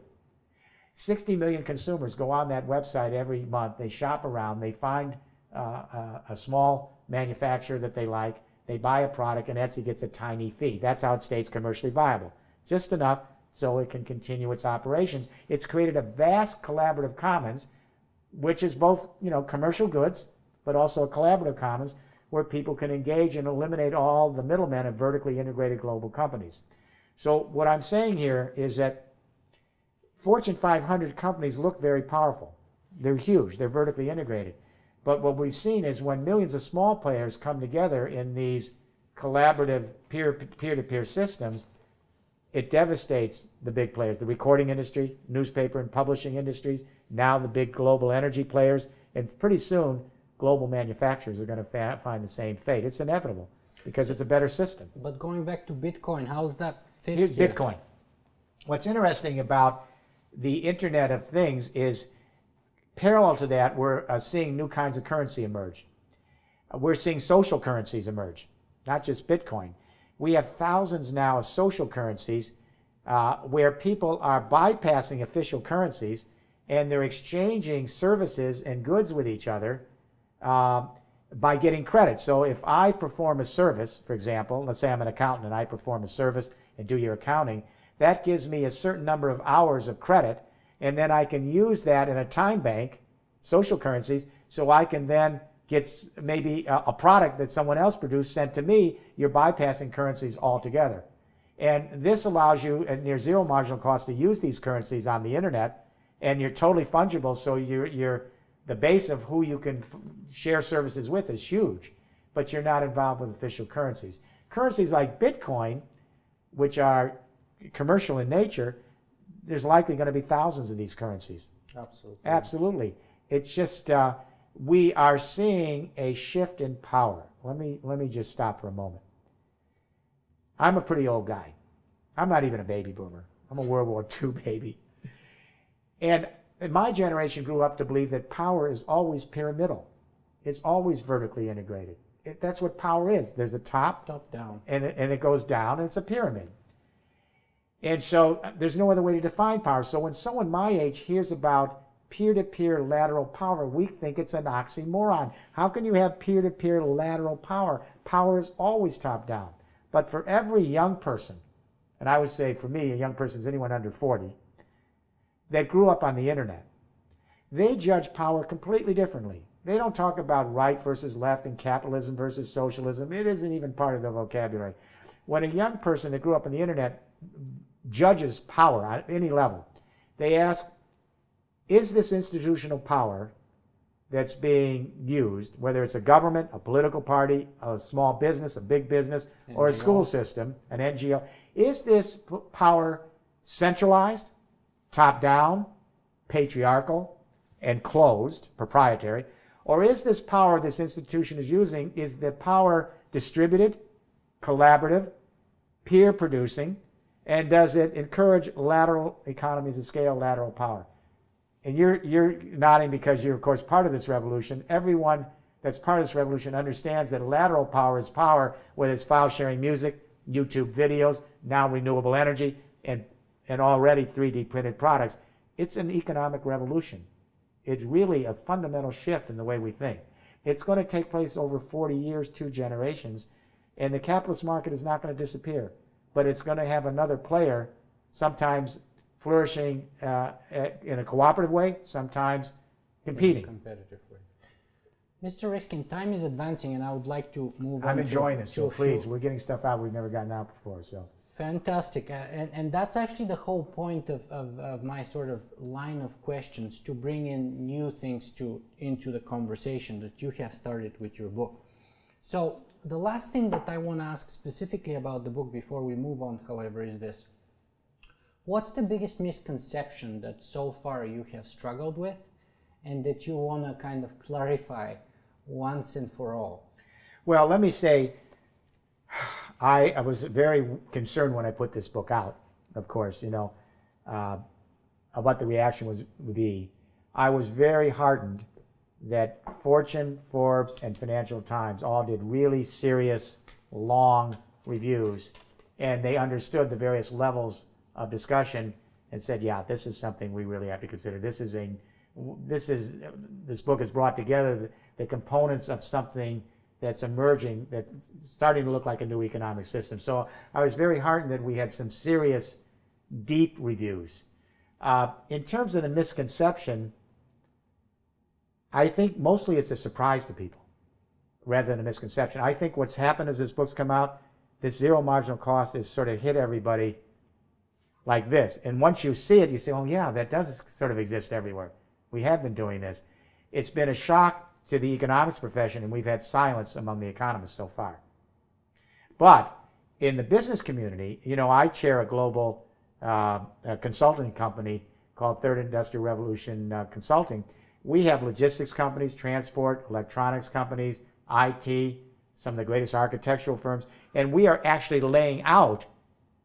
60 million consumers go on that website every month. They shop around. They find a small manufacturer that they like. They buy a product, and Etsy gets a tiny fee. That's how it stays commercially viable. Just enough so it can continue its operations. It's created a vast collaborative commons, which is both, commercial goods, but also a collaborative commons where people can engage and eliminate all the middlemen of vertically integrated global companies. So what I'm saying here is that Fortune 500 companies look very powerful. They're huge. They're vertically integrated. But what we've seen is when millions of small players come together in these collaborative peer-to-peer systems, it devastates the big players, the recording industry, newspaper and publishing industries, now the big global energy players, and pretty soon global manufacturers are going to find the same fate. It's inevitable because it's a better system. But going back to Bitcoin, how's that fit Here's here? Bitcoin. What's interesting about the Internet of Things is parallel to that, we're seeing new kinds of currency emerge. We're seeing social currencies emerge, not just Bitcoin. We have thousands now of social currencies where people are bypassing official currencies and they're exchanging services and goods with each other by getting credit. So if I perform a service, for example, let's say I'm an accountant and I perform a service and do your accounting, that gives me a certain number of hours of credit, and then I can use that in a time bank, social currencies, so I can then get maybe a product that someone else produced sent to me. You're bypassing currencies altogether. And this allows you at near zero marginal cost to use these currencies on the internet, and you're totally fungible, so you're the base of who you can share services with is huge, but you're not involved with official currencies. Currencies like Bitcoin, which are commercial in nature, there's likely going to be thousands of these currencies. Absolutely. Absolutely. It's just we are seeing a shift in power. Let me just stop for a moment. I'm a pretty old guy. I'm not even a baby boomer. I'm a World War II baby. And my generation grew up to believe that power is always pyramidal. It's always vertically integrated. That's what power is. There's a top, down, and it goes down, and it's a pyramid. And so there's no other way to define power. So when someone my age hears about peer-to-peer lateral power, we think it's an oxymoron. How can you have peer-to-peer lateral power? Power is always top-down. But for every young person, and I would say for me, a young person is anyone under 40, that grew up on the internet, they judge power completely differently. They don't talk about right versus left and capitalism versus socialism. It isn't even part of the vocabulary. When a young person that grew up on the internet judges power at any level, they ask, is this institutional power that's being used, whether it's a government, a political party, a small business, a big business, or a school system, an NGO, is this power centralized, top-down, patriarchal, and closed, proprietary, or is this power this institution is using, is the power distributed, collaborative, peer-producing, and does it encourage lateral economies of scale, lateral power? And you're nodding because you're, of course, part of this revolution. Everyone that's part of this revolution understands that lateral power is power, whether it's file-sharing music, YouTube videos, now renewable energy, and already 3D printed products. It's an economic revolution. It's really a fundamental shift in the way we think. It's going to take place over 40 years, 2 generations, and the capitalist market is not going to disappear, but it's going to have another player, sometimes flourishing in a cooperative way, sometimes competing. In a competitive way. Mr. Rifkin, time is advancing, and I would like to move on. I'm enjoying this, so please, we're getting stuff out we've never gotten out before. So fantastic, and that's actually the whole point of my sort of line of questions, to bring in new things into the conversation that you have started with your book. So the last thing that I want to ask specifically about the book before we move on, however, is this. What's the biggest misconception that so far you have struggled with and that you want to kind of clarify once and for all? Well, let me say, I was very concerned when I put this book out, of course, of what the reaction would be. I was very heartened that Fortune, Forbes, and Financial Times all did really serious, long reviews, and they understood the various levels of discussion and said, yeah, this is something we really have to consider. This book has brought together the components of something that's emerging, that's starting to look like a new economic system. So I was very heartened that we had some serious, deep reviews. In terms of the misconception, I think mostly it's a surprise to people rather than a misconception. I think what's happened as this book's come out, this zero marginal cost has sort of hit everybody like this. And once you see it, you say, oh yeah, that does sort of exist everywhere. We have been doing this. It's been a shock to the economics profession, and we've had silence among the economists so far. But in the business community, I chair a global consulting company called Third Industrial Revolution Consulting. We have logistics companies, transport, electronics companies, IT, some of the greatest architectural firms, and we are actually laying out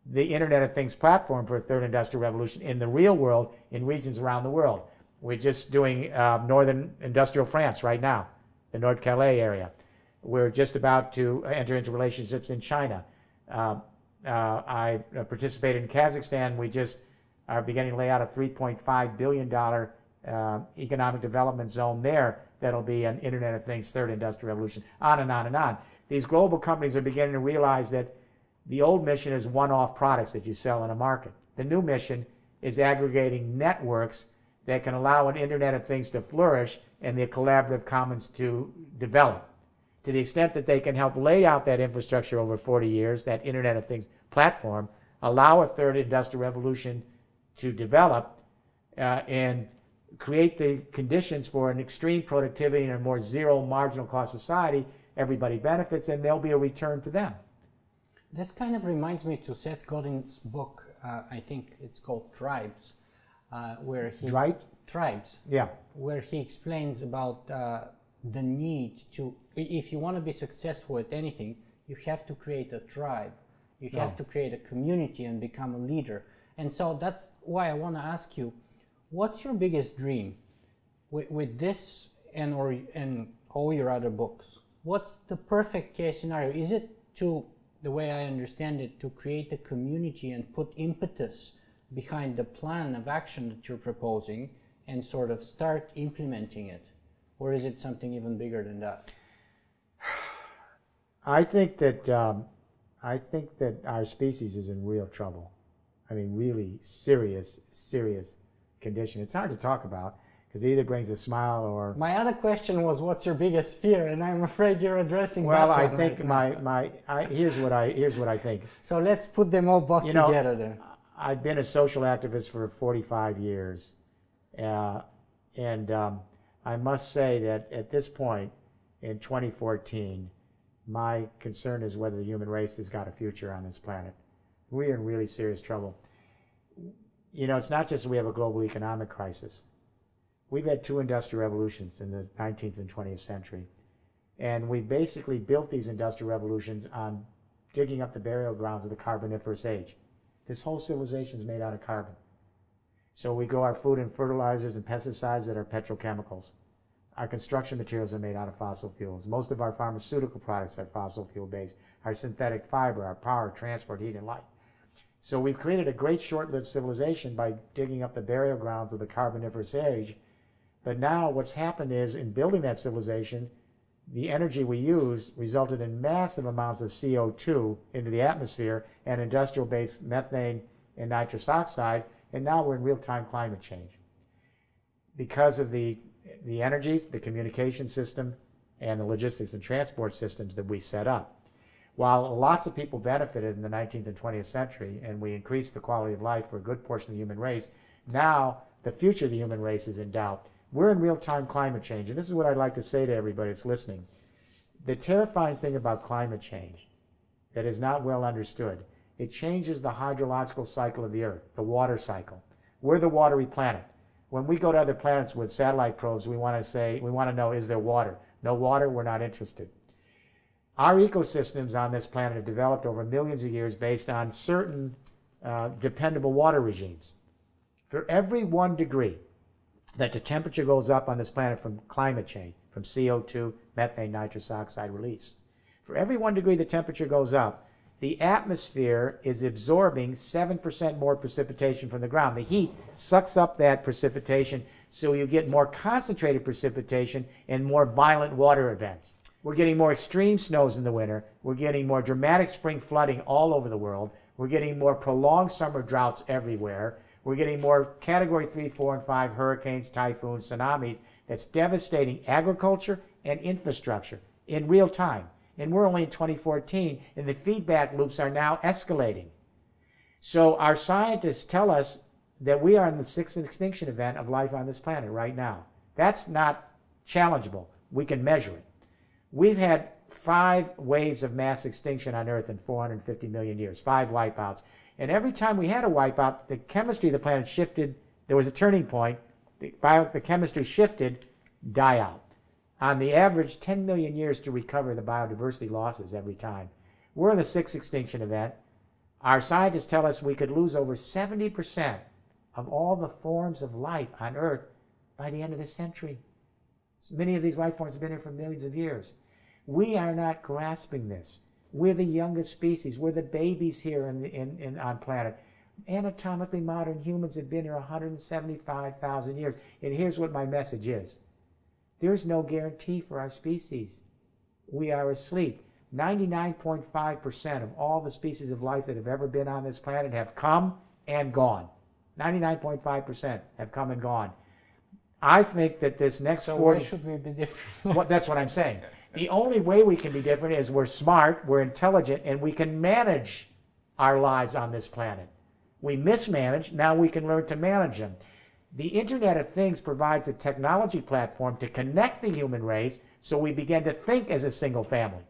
the Internet of Things platform for a third industrial revolution in the real world in regions around the world. We're just doing northern industrial France right now, the Nord-Calais area. We're just about to enter into relationships in China. I participated in Kazakhstan. We just are beginning to lay out a $3.5 billion economic development zone there that'll be an Internet of Things, third industrial revolution, on and on and on. These global companies are beginning to realize that the old mission is one-off products that you sell in a market. The new mission is aggregating networks that can allow an Internet of Things to flourish and the collaborative commons to develop. To the extent that they can help lay out that infrastructure over 40 years, that Internet of Things platform, allow a third industrial revolution to develop and create the conditions for an extreme productivity and a more zero marginal cost society, everybody benefits and there'll be a return to them. This kind of reminds me to Seth Godin's book, I think it's called Tribes, where he... Tribes? Yeah. Where he explains about the need to, if you want to be successful at anything, you have to create a tribe. You have to create a community and become a leader. And so that's why I want to ask you, what's your biggest dream with this and all your other books? What's the perfect case scenario? Is it to, the way I understand it, to create a community and put impetus behind the plan of action that you're proposing and sort of start implementing it? Or is it something even bigger than that? I think that our species is in real trouble. I mean, really serious condition. It's hard to talk about because it either brings a smile or... My other question was, what's your biggest fear? And I'm afraid you're addressing well, that I one think right here's what I think. So let's put them all both together then. I've been a social activist for 45 years. And I must say that at this point in 2014, my concern is whether the human race has got a future on this planet. We're in really serious trouble. You know, it's not just that we have a global economic crisis. We've had two industrial revolutions in the 19th and 20th century. And we basically built these industrial revolutions on digging up the burial grounds of the Carboniferous age. This whole civilization is made out of carbon. So we grow our food and fertilizers and pesticides that are petrochemicals. Our construction materials are made out of fossil fuels. Most of our pharmaceutical products are fossil fuel based. Our synthetic fiber, our power, transport, heat, and light. So we've created a great short-lived civilization by digging up the burial grounds of the Carboniferous age. But now what's happened is, in building that civilization, the energy we use resulted in massive amounts of CO2 into the atmosphere and industrial-based methane and nitrous oxide, and now we're in real-time climate change. Because of the energies, the communication system, and the logistics and transport systems that we set up. While lots of people benefited in the 19th and 20th century, and we increased the quality of life for a good portion of the human race, now the future of the human race is in doubt. We're in real-time climate change, and this is what I'd like to say to everybody that's listening. The terrifying thing about climate change that is not well understood, it changes the hydrological cycle of the Earth, the water cycle. We're the watery planet. When we go to other planets with satellite probes, we want to know, is there water? No water, we're not interested. Our ecosystems on this planet have developed over millions of years based on certain dependable water regimes. For every 1 degree that the temperature goes up on this planet from climate change, from CO2, methane, nitrous oxide release, for every 1 degree the temperature goes up, the atmosphere is absorbing 7% more precipitation from the ground. The heat sucks up that precipitation, so you get more concentrated precipitation and more violent water events. We're getting more extreme snows in the winter. We're getting more dramatic spring flooding all over the world. We're getting more prolonged summer droughts everywhere. We're getting more Category 3, 4, and 5 hurricanes, typhoons, tsunamis that's devastating agriculture and infrastructure in real time. And we're only in 2014, and the feedback loops are now escalating. So our scientists tell us that we are in the 6th extinction event of life on this planet right now. That's not challengeable. We can measure it. We've had 5 waves of mass extinction on Earth in 450 million years, 5 wipeouts. And every time we had a wipeout, the chemistry of the planet shifted. There was a turning point. The chemistry shifted, die out. On the average, 10 million years to recover the biodiversity losses every time. We're in the 6th extinction event. Our scientists tell us we could lose over 70% of all the forms of life on Earth by the end of this century. Many of these life forms have been here for millions of years. We are not grasping this. We're the youngest species. We're the babies here on planet. Anatomically modern humans have been here 175,000 years. And here's what my message is. there's no guarantee for our species. We are asleep. 99.5% of all the species of life that have ever been on this planet have come and gone. 99.5% have come and gone. I think that this next So 40... why should we be different? Well, that's what I'm saying. The only way we can be different is we're smart, we're intelligent, and we can manage our lives on this planet. We mismanage, now we can learn to manage them. The Internet of Things provides a technology platform to connect the human race so we begin to think as a single family.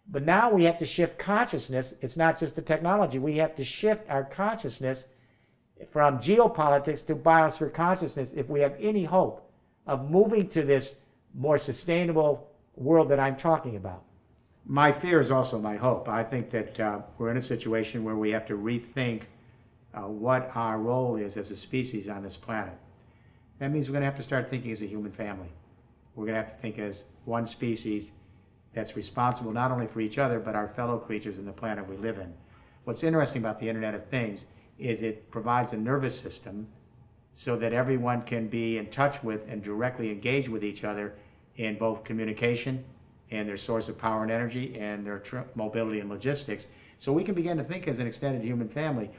But now we have to shift consciousness. It's not just the technology. We have to shift our consciousness from geopolitics to biosphere consciousness if we have any hope of moving to this more sustainable world that I'm talking about. My fear is also my hope. I think that we're in a situation where we have to rethink what our role is as a species on this planet. That means we're going to have to start thinking as a human family. We're going to have to think as one species that's responsible not only for each other, but our fellow creatures in the planet we live in. What's interesting about the Internet of Things is it provides a nervous system so that everyone can be in touch with and directly engage with each other in both communication and their source of power and energy and their mobility and logistics. So we can begin to think as an extended human family.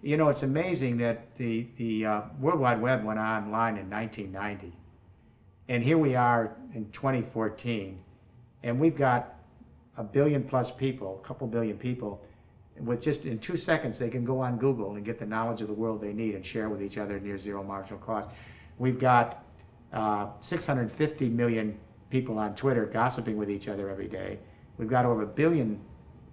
You know, it's amazing that the World Wide Web went online in 1990. And here we are in 2014, and we've got a billion plus people, a couple billion people, with just in 2 seconds they can go on Google and get the knowledge of the world they need and share with each other near zero marginal cost. We've got 650 million people on Twitter gossiping with each other every day. We've got over 1 billion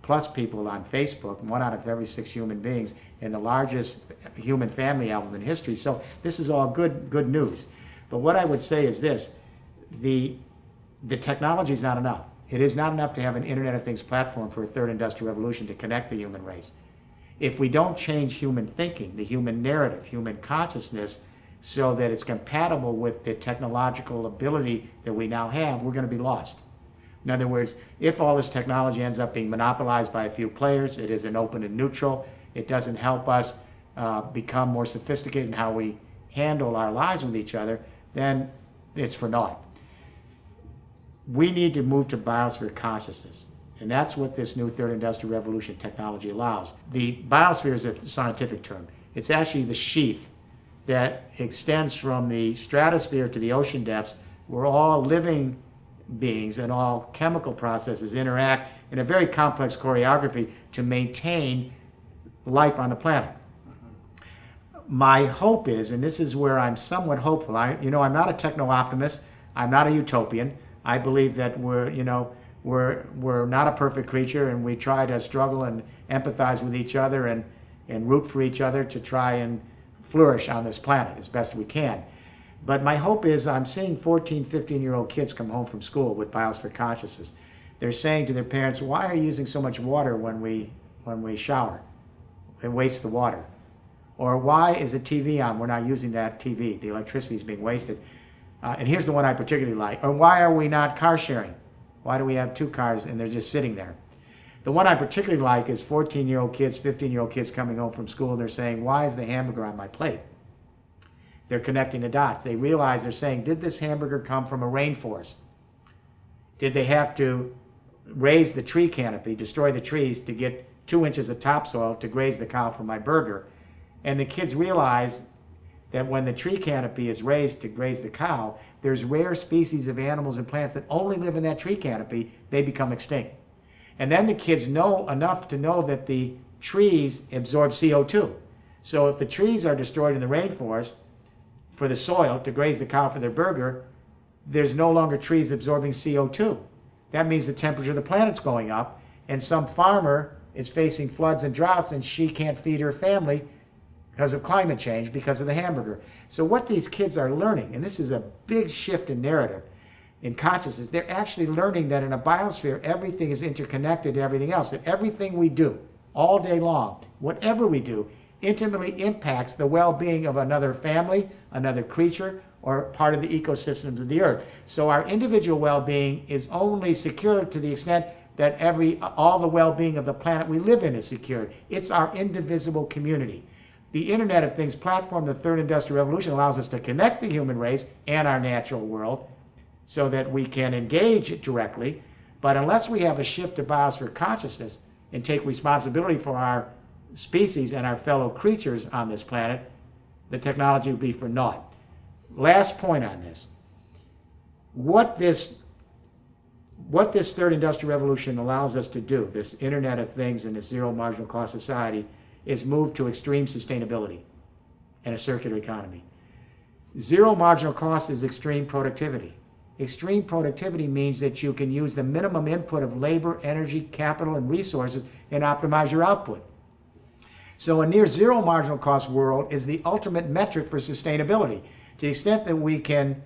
plus people on Facebook, 1 out of every 6 human beings, in the largest human family album in history. So this is all good news. But what I would say is this: the technology is not enough. It is not enough to have an Internet of Things platform for a third industrial revolution to connect the human race. If we don't change human thinking, the human narrative, human consciousness, so that it's compatible with the technological ability that we now have, we're going to be lost. In other words, if all this technology ends up being monopolized by a few players, it isn't open and neutral, it doesn't help us become more sophisticated in how we handle our lives with each other, then it's for naught. We need to move to biosphere consciousness, and that's what this new third industrial revolution technology allows. The biosphere is a scientific term. It's actually the sheath that extends from the stratosphere to the ocean depths, where all living beings and all chemical processes interact in a very complex choreography to maintain life on the planet. My hope is, and this is where I'm somewhat hopeful, I'm not a techno-optimist, I'm not a utopian. I believe that we're not a perfect creature, and we try to struggle and empathize with each other and root for each other to try and flourish on this planet as best we can. But my hope is I'm seeing 14, 15-year-old kids come home from school with biosphere consciousness. They're saying to their parents, why are you using so much water when we shower? It wastes the water. Or why is the TV on? We're not using that TV. The electricity is being wasted. And here's the one I particularly like. Or why are we not car sharing? Why do we have 2 cars and they're just sitting there? The one I particularly like is 14-year-old kids, 15-year-old kids coming home from school and they're saying, why is the hamburger on my plate? They're connecting the dots. They realize, they're saying, did this hamburger come from a rainforest? Did they have to raise the tree canopy, destroy the trees to get 2 inches of topsoil to graze the cow for my burger? And the kids realize that when the tree canopy is raised to graze the cow, there's rare species of animals and plants that only live in that tree canopy. They become extinct. And then the kids know enough to know that the trees absorb CO2. So if the trees are destroyed in the rainforest for the soil to graze the cow for their burger, there's no longer trees absorbing CO2. That means the temperature of the planet's going up, and some farmer is facing floods and droughts, and she can't feed her family because of climate change, because of the hamburger. So what these kids are learning, and this is a big shift in narrative, in consciousness, they're actually learning that in a biosphere, everything is interconnected to everything else, that everything we do all day long, whatever we do, intimately impacts the well-being of another family, another creature, or part of the ecosystems of the earth. So our individual well-being is only secured to the extent that all the well-being of the planet we live in is secured. It's our indivisible community. The Internet of Things platform, the third industrial revolution, allows us to connect the human race and our natural world so that we can engage it directly. But unless we have a shift to biosphere consciousness and take responsibility for our species and our fellow creatures on this planet, the technology will be for naught. Last point on this. What this third industrial revolution allows us to do, this Internet of Things and this zero marginal cost society, is move to extreme sustainability and a circular economy. Zero marginal cost is extreme productivity. Extreme productivity means that you can use the minimum input of labor, energy, capital, and resources and optimize your output. So a near zero marginal cost world is the ultimate metric for sustainability. To the extent that we can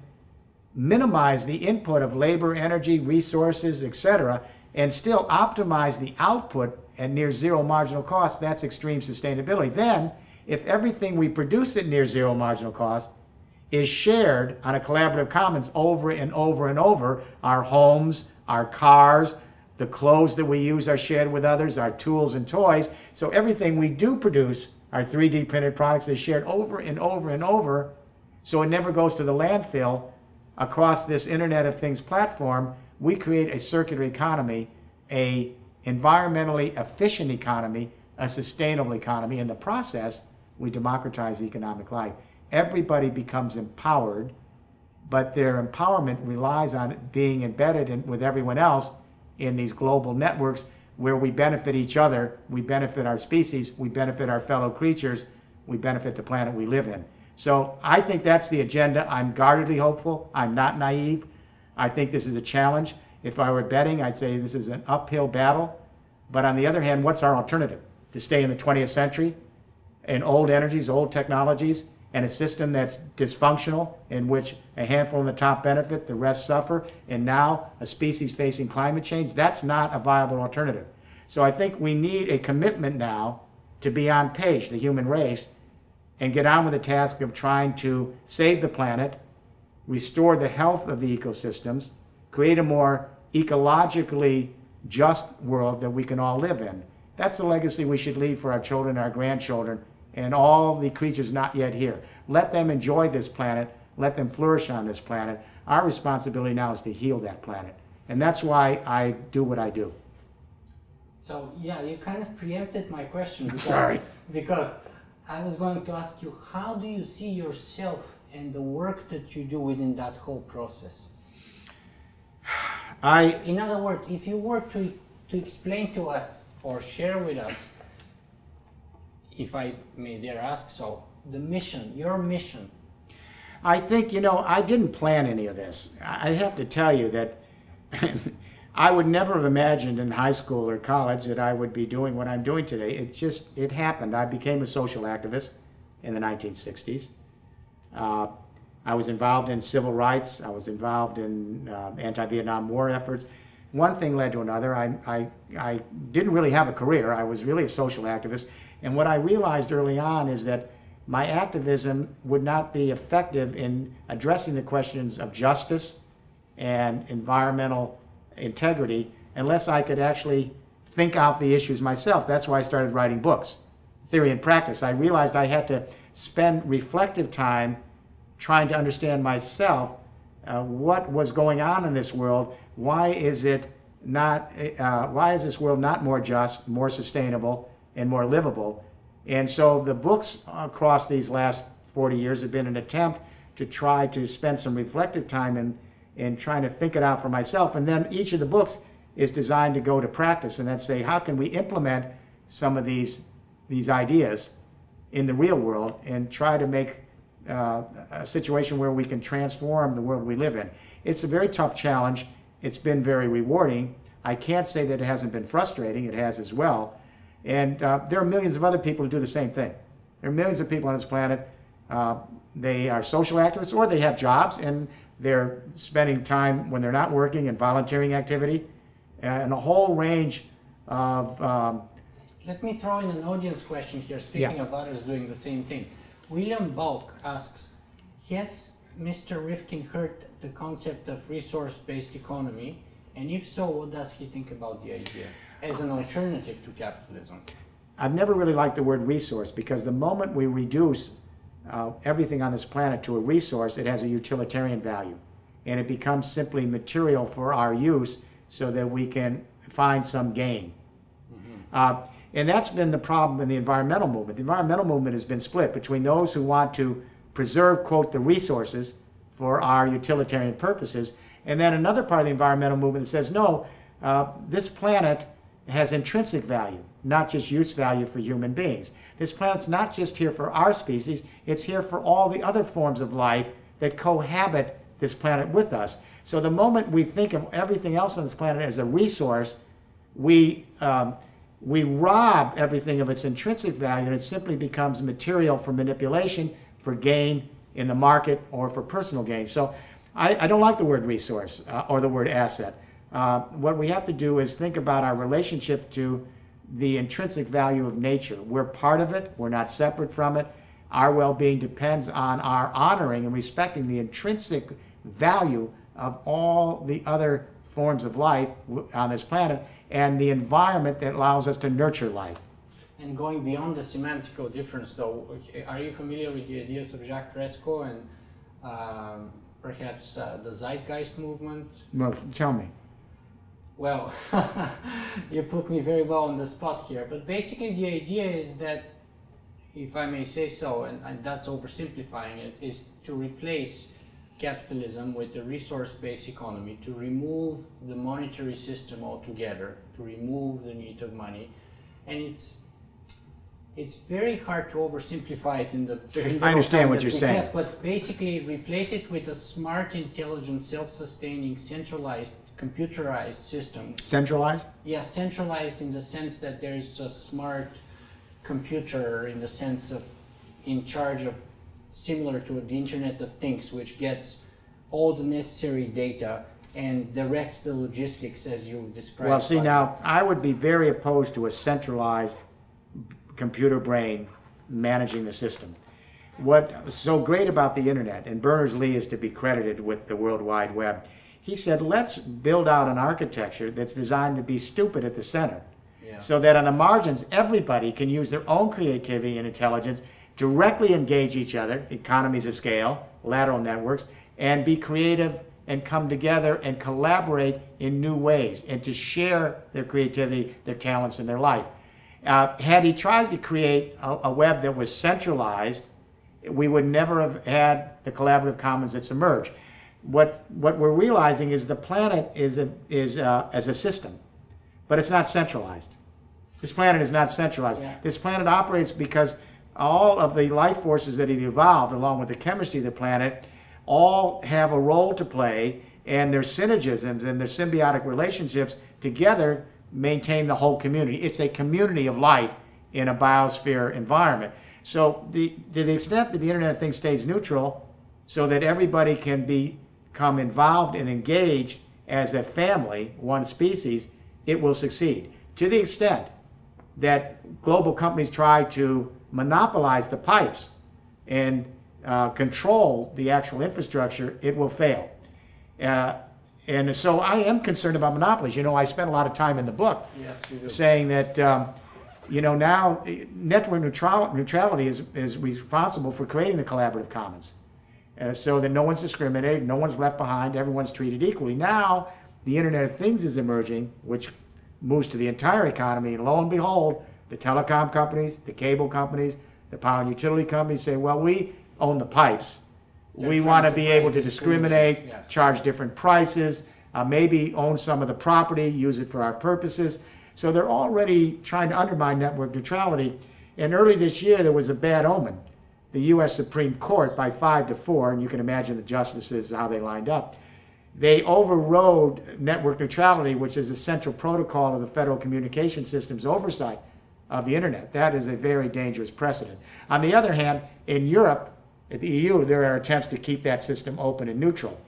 minimize the input of labor, energy, resources, etc., and still optimize the output at near zero marginal cost, that's extreme sustainability. Then, if everything we produce at near zero marginal cost is shared on a collaborative commons over and over and over, our homes, our cars, the clothes that we use are shared with others, our tools and toys. So everything we do produce, our 3D printed products, is shared over and over and over, so it never goes to the landfill. Across this Internet of Things platform, we create a circular economy, a environmentally efficient economy, a sustainable economy. In the process, we democratize economic life. Everybody becomes empowered, but their empowerment relies on being embedded with everyone else in these global networks where we benefit each other, we benefit our species, we benefit our fellow creatures, we benefit the planet we live in. So I think that's the agenda. I'm guardedly hopeful. I'm not naive. I think this is a challenge. If I were betting, I'd say this is an uphill battle. But on the other hand, what's our alternative? To stay in the 20th century in old energies, old technologies, and a system that's dysfunctional, in which a handful on the top benefit, the rest suffer, and now a species facing climate change? That's not a viable alternative. So I think we need a commitment now to be on page, the human race, and get on with the task of trying to save the planet, restore the health of the ecosystems, create a more ecologically just world that we can all live in. That's the legacy we should leave for our children, our grandchildren, and all the creatures not yet here. Let them enjoy this planet. Let them flourish on this planet. Our responsibility now is to heal that planet. And that's why I do what I do. So, yeah, you kind of preempted my question. Because I was going to ask you, how do you see yourself and the work that you do within that whole process? In other words, if you were to explain to us or share with us, if I may dare ask so, the mission, your mission. I think, I didn't plan any of this. I have to tell you that I would never have imagined in high school or college that I would be doing what I'm doing today. It happened. I became a social activist in the 1960s. I was involved in civil rights. I was involved in anti-Vietnam War efforts. One thing led to another. I didn't really have a career. I was really a social activist. And what I realized early on is that my activism would not be effective in addressing the questions of justice and environmental integrity unless I could actually think out the issues myself. That's why I started writing books, Theory and Practice. I realized I had to spend reflective time trying to understand myself, what was going on in this world. Why is this world not more just, more sustainable, and more livable? And so the books across these last 40 years have been an attempt to try to spend some reflective time in trying to think it out for myself. And then each of the books is designed to go to practice and then say, how can we implement some of these ideas in the real world and try to make a situation where we can transform the world we live in. It's a very tough challenge. It's been very rewarding. I can't say that it hasn't been frustrating. It has as well. And there are millions of other people who do the same thing. There are millions of people on this planet. They are social activists, or they have jobs and they're spending time when they're not working in volunteering activity, and a whole range of... Let me throw in an audience question here, speaking of others doing the same thing. William Balk asks, has Mr. Rifkin heard the concept of resource-based economy? And if so, what does he think about the idea as an alternative to capitalism? I've never really liked the word resource, because the moment we reduce everything on this planet to a resource, it has a utilitarian value. and it becomes simply material for our use so that we can find some gain. And that's been the problem in the environmental movement. The environmental movement has been split between those who want to preserve, quote, the resources for our utilitarian purposes, and then another part of the environmental movement that says, no, this planet has intrinsic value, not just use value for human beings. This planet's not just here for our species, it's here for all the other forms of life that cohabit this planet with us. So the moment we think of everything else on this planet as a resource, we rob everything of its intrinsic value, and it simply becomes material for manipulation, for gain in the market, or for personal gain. So I don't like the word resource or the word asset. What we have to do is think about our relationship to the intrinsic value of nature. We're part of it. We're not separate from it. Our well-being depends on our honoring and respecting the intrinsic value of all the other forms of life on this planet and the environment that allows us to nurture life. And going beyond the semantical difference, though, are you familiar with the ideas of Jacques Fresco and perhaps the Zeitgeist movement? Well, tell me. Well, you put me very well on the spot here, but basically the idea is that, if I may say so, and that's oversimplifying it, is to replace capitalism with the resource-based economy, to remove the monetary system altogether, to remove the need of money. And it's very hard to oversimplify it in the very little I understand time what that you're we saying. have, but basically replace it with a smart, intelligent, self-sustaining, centralized, computerized system. Centralized? Yeah, centralized in the sense that there's a smart computer in the sense of in charge of, similar to the Internet of Things, which gets all the necessary data and directs the logistics as you've described. Well, see, now, I would be very opposed to a centralized computer brain managing the system. What's so great about the Internet, and Berners-Lee is to be credited with the World Wide Web, he said, let's build out an architecture that's designed to be stupid at the center. Yeah. So that on the margins, everybody can use their own creativity and intelligence, directly engage each other, economies of scale, lateral networks, and be creative and come together and collaborate in new ways and to share their creativity, their talents, and their life. Had he tried to create a web that was centralized, we would never have had the collaborative commons that's emerged. What we're realizing is the planet is as a system, but it's not centralized. This planet is not centralized. Yeah. This planet operates because all of the life forces that have evolved, along with the chemistry of the planet, all have a role to play, and their synergisms and their symbiotic relationships together maintain the whole community. It's a community of life in a biosphere environment. So to the extent that the Internet of Things stays neutral, so that everybody can become involved and engaged as a family, one species, it will succeed. To the extent that global companies try to monopolize the pipes and control the actual infrastructure, it will fail. And so I am concerned about monopolies. You know, I spent a lot of time in the book saying that, now network neutrality is responsible for creating the collaborative commons. So that no one's discriminated, no one's left behind, everyone's treated equally. Now, the Internet of Things is emerging, which moves to the entire economy, and lo and behold, the telecom companies, the cable companies, the power and utility companies say, well, we own the pipes. We want to be able to discriminate, yes, charge different prices, maybe own some of the property, use it for our purposes. So they're already trying to undermine network neutrality. And early this year, there was a bad omen. The U.S. Supreme Court, by 5-4, and you can imagine the justices, how they lined up, they overrode network neutrality, which is a central protocol of the Federal Communication Systems oversight of the Internet. That is a very dangerous precedent. On the other hand, in Europe, at the EU, there are attempts to keep that system open and neutral.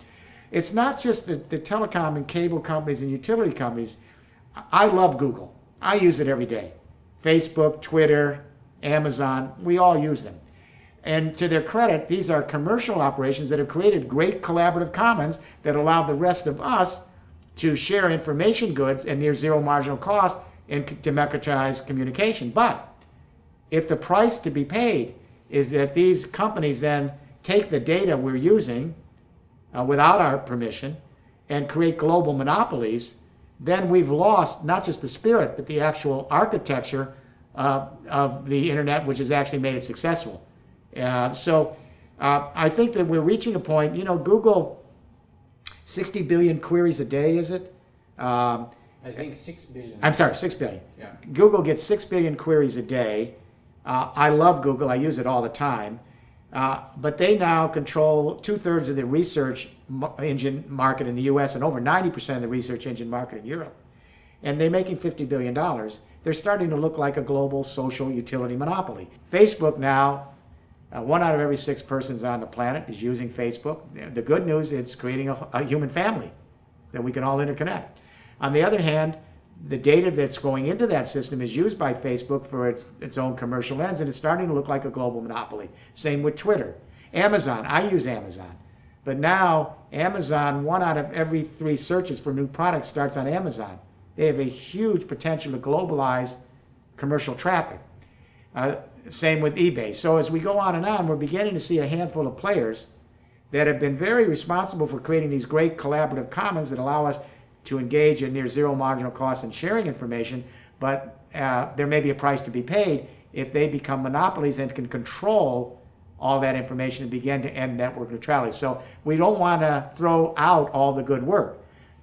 It's not just the telecom and cable companies and utility companies. I love Google. I use it every day. Facebook, Twitter, Amazon, we all use them. And to their credit, these are commercial operations that have created great collaborative commons that allow the rest of us to share information goods at near zero marginal cost and democratize communication. But if the price to be paid is that these companies then take the data we're using without our permission and create global monopolies, then we've lost not just the spirit, but the actual architecture of the internet, which has actually made it successful. So I think that we're reaching a point, Google, 60 billion queries a day, is it? I think 6 billion. I'm sorry, 6 billion. Yeah. Google gets 6 billion queries a day. I love Google. I use it all the time. But they now control 2/3 of the research engine market in the US and over 90% of the research engine market in Europe. And they're making $50 billion. They're starting to look like a global social utility monopoly. Facebook now, 1 out of every 6 persons on the planet is using Facebook. The good news, it's creating a human family that we can all interconnect. On the other hand, the data that's going into that system is used by Facebook for its own commercial ends, and it's starting to look like a global monopoly. Same with Twitter. Amazon, I use Amazon. But now, Amazon, 1 out of every 3 searches for new products starts on Amazon. They have a huge potential to globalize commercial traffic. Same with eBay. So as we go on, we're beginning to see a handful of players that have been very responsible for creating these great collaborative commons that allow us to engage in near zero marginal cost in sharing information, but there may be a price to be paid if they become monopolies and can control all that information and begin to end network neutrality. So we don't want to throw out all the good work,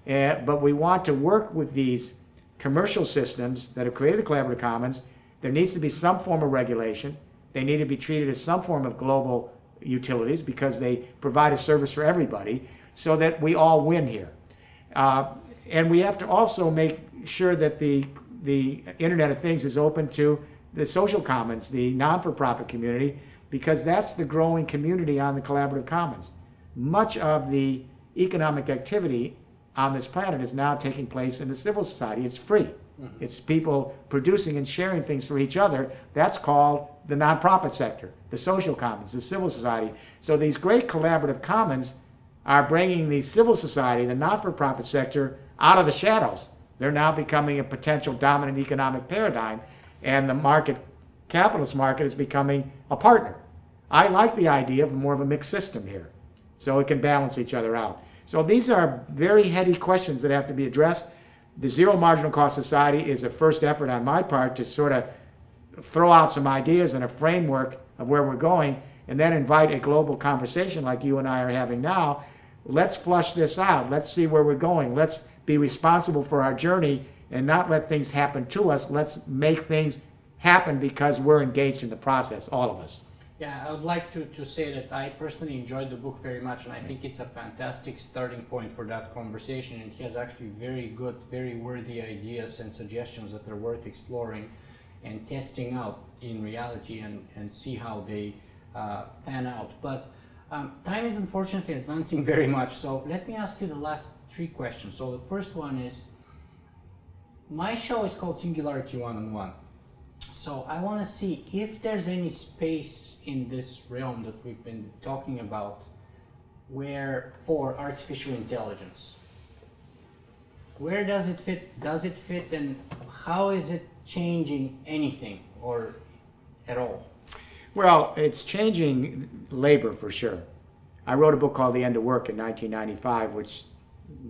but we want to work with these commercial systems that have created the collaborative commons. There needs to be some form of regulation. They need to be treated as some form of global utilities because they provide a service for everybody so that we all win here. And we have to also make sure that the Internet of Things is open to the social commons, the non-for-profit community, because that's the growing community on the collaborative commons. Much of the economic activity on this planet is now taking place in the civil society. It's free. Mm-hmm. It's people producing and sharing things for each other. That's called the nonprofit sector, the social commons, the civil society. So these great collaborative commons are bringing the civil society, the not-for-profit sector, out of the shadows. They're now becoming a potential dominant economic paradigm, and the capitalist market is becoming a partner. I like the idea of more of a mixed system here, so it can balance each other out. So these are very heady questions that have to be addressed. The zero marginal cost society is a first effort on my part to sort of throw out some ideas and a framework of where we're going, and then invite a global conversation like you and I are having now. Let's flush this out. Let's see where we're going. Let's be responsible for our journey and not let things happen to us. Let's make things happen because we're engaged in the process, all of us. Yeah, I would like to say that I personally enjoyed the book very much, and I think it's a fantastic starting point for that conversation, and he has actually very good, very worthy ideas and suggestions that are worth exploring and testing out in reality and see how they pan out. But time is unfortunately advancing very much, so let me ask you the last 3 questions. So the first one is, my show is called Singularity One-on-One. So I want to see if there's any space in this realm that we've been talking about for artificial intelligence. Where does it fit? Does it fit, and how is it changing anything or at all? Well, it's changing labor for sure. I wrote a book called The End of Work in 1995, which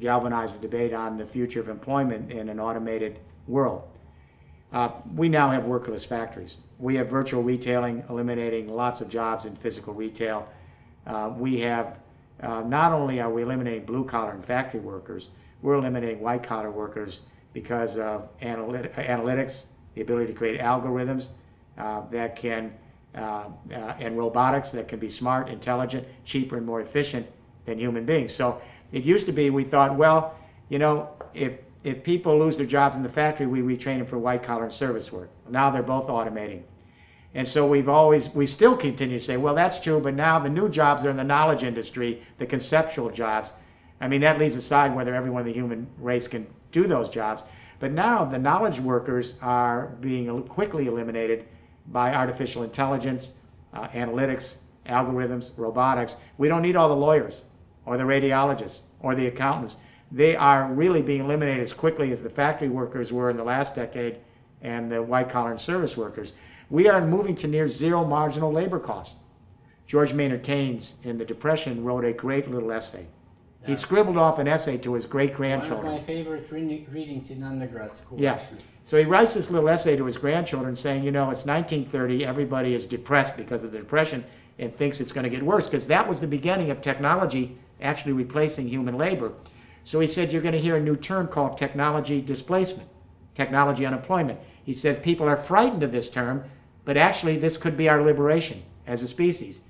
galvanized a debate on the future of employment in an automated world. We now have workerless factories. We have virtual retailing, eliminating lots of jobs in physical retail. We have, not only are we eliminating blue-collar and factory workers, we're eliminating white-collar workers because of analytics, the ability to create algorithms that can, and robotics that can be smart, intelligent, cheaper, and more efficient than human beings. So it used to be, we thought, well, if people lose their jobs in the factory, we retrain them for white-collar and service work. Now they're both automating. And so we still continue to say, well, that's true, but now the new jobs are in the knowledge industry, the conceptual jobs. I mean, that leaves aside whether everyone in the human race can do those jobs. But now the knowledge workers are being quickly eliminated by artificial intelligence, analytics, algorithms, robotics. We don't need all the lawyers or the radiologists or the accountants. They are really being eliminated as quickly as the factory workers were in the last decade and the white-collar and service workers. We are moving to near zero marginal labor cost. George Maynard Keynes in the Depression wrote a great little essay He scribbled off an essay to his One great-grandchildren. of my favorite readings in undergrad school. Yeah. Actually. So he writes this little essay to his grandchildren saying, you know, it's 1930, everybody is depressed because of the Depression and thinks it's going to get worse, because that was the beginning of technology actually replacing human labor. So he said, you're going to hear a new term called technology displacement, technology unemployment. He says people are frightened of this term, but actually this could be our liberation as a species,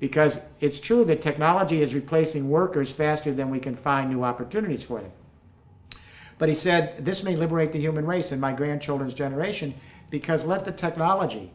because it's true that technology is replacing workers faster than we can find new opportunities for them. But he said, this may liberate the human race and my grandchildren's generation, because let the technology,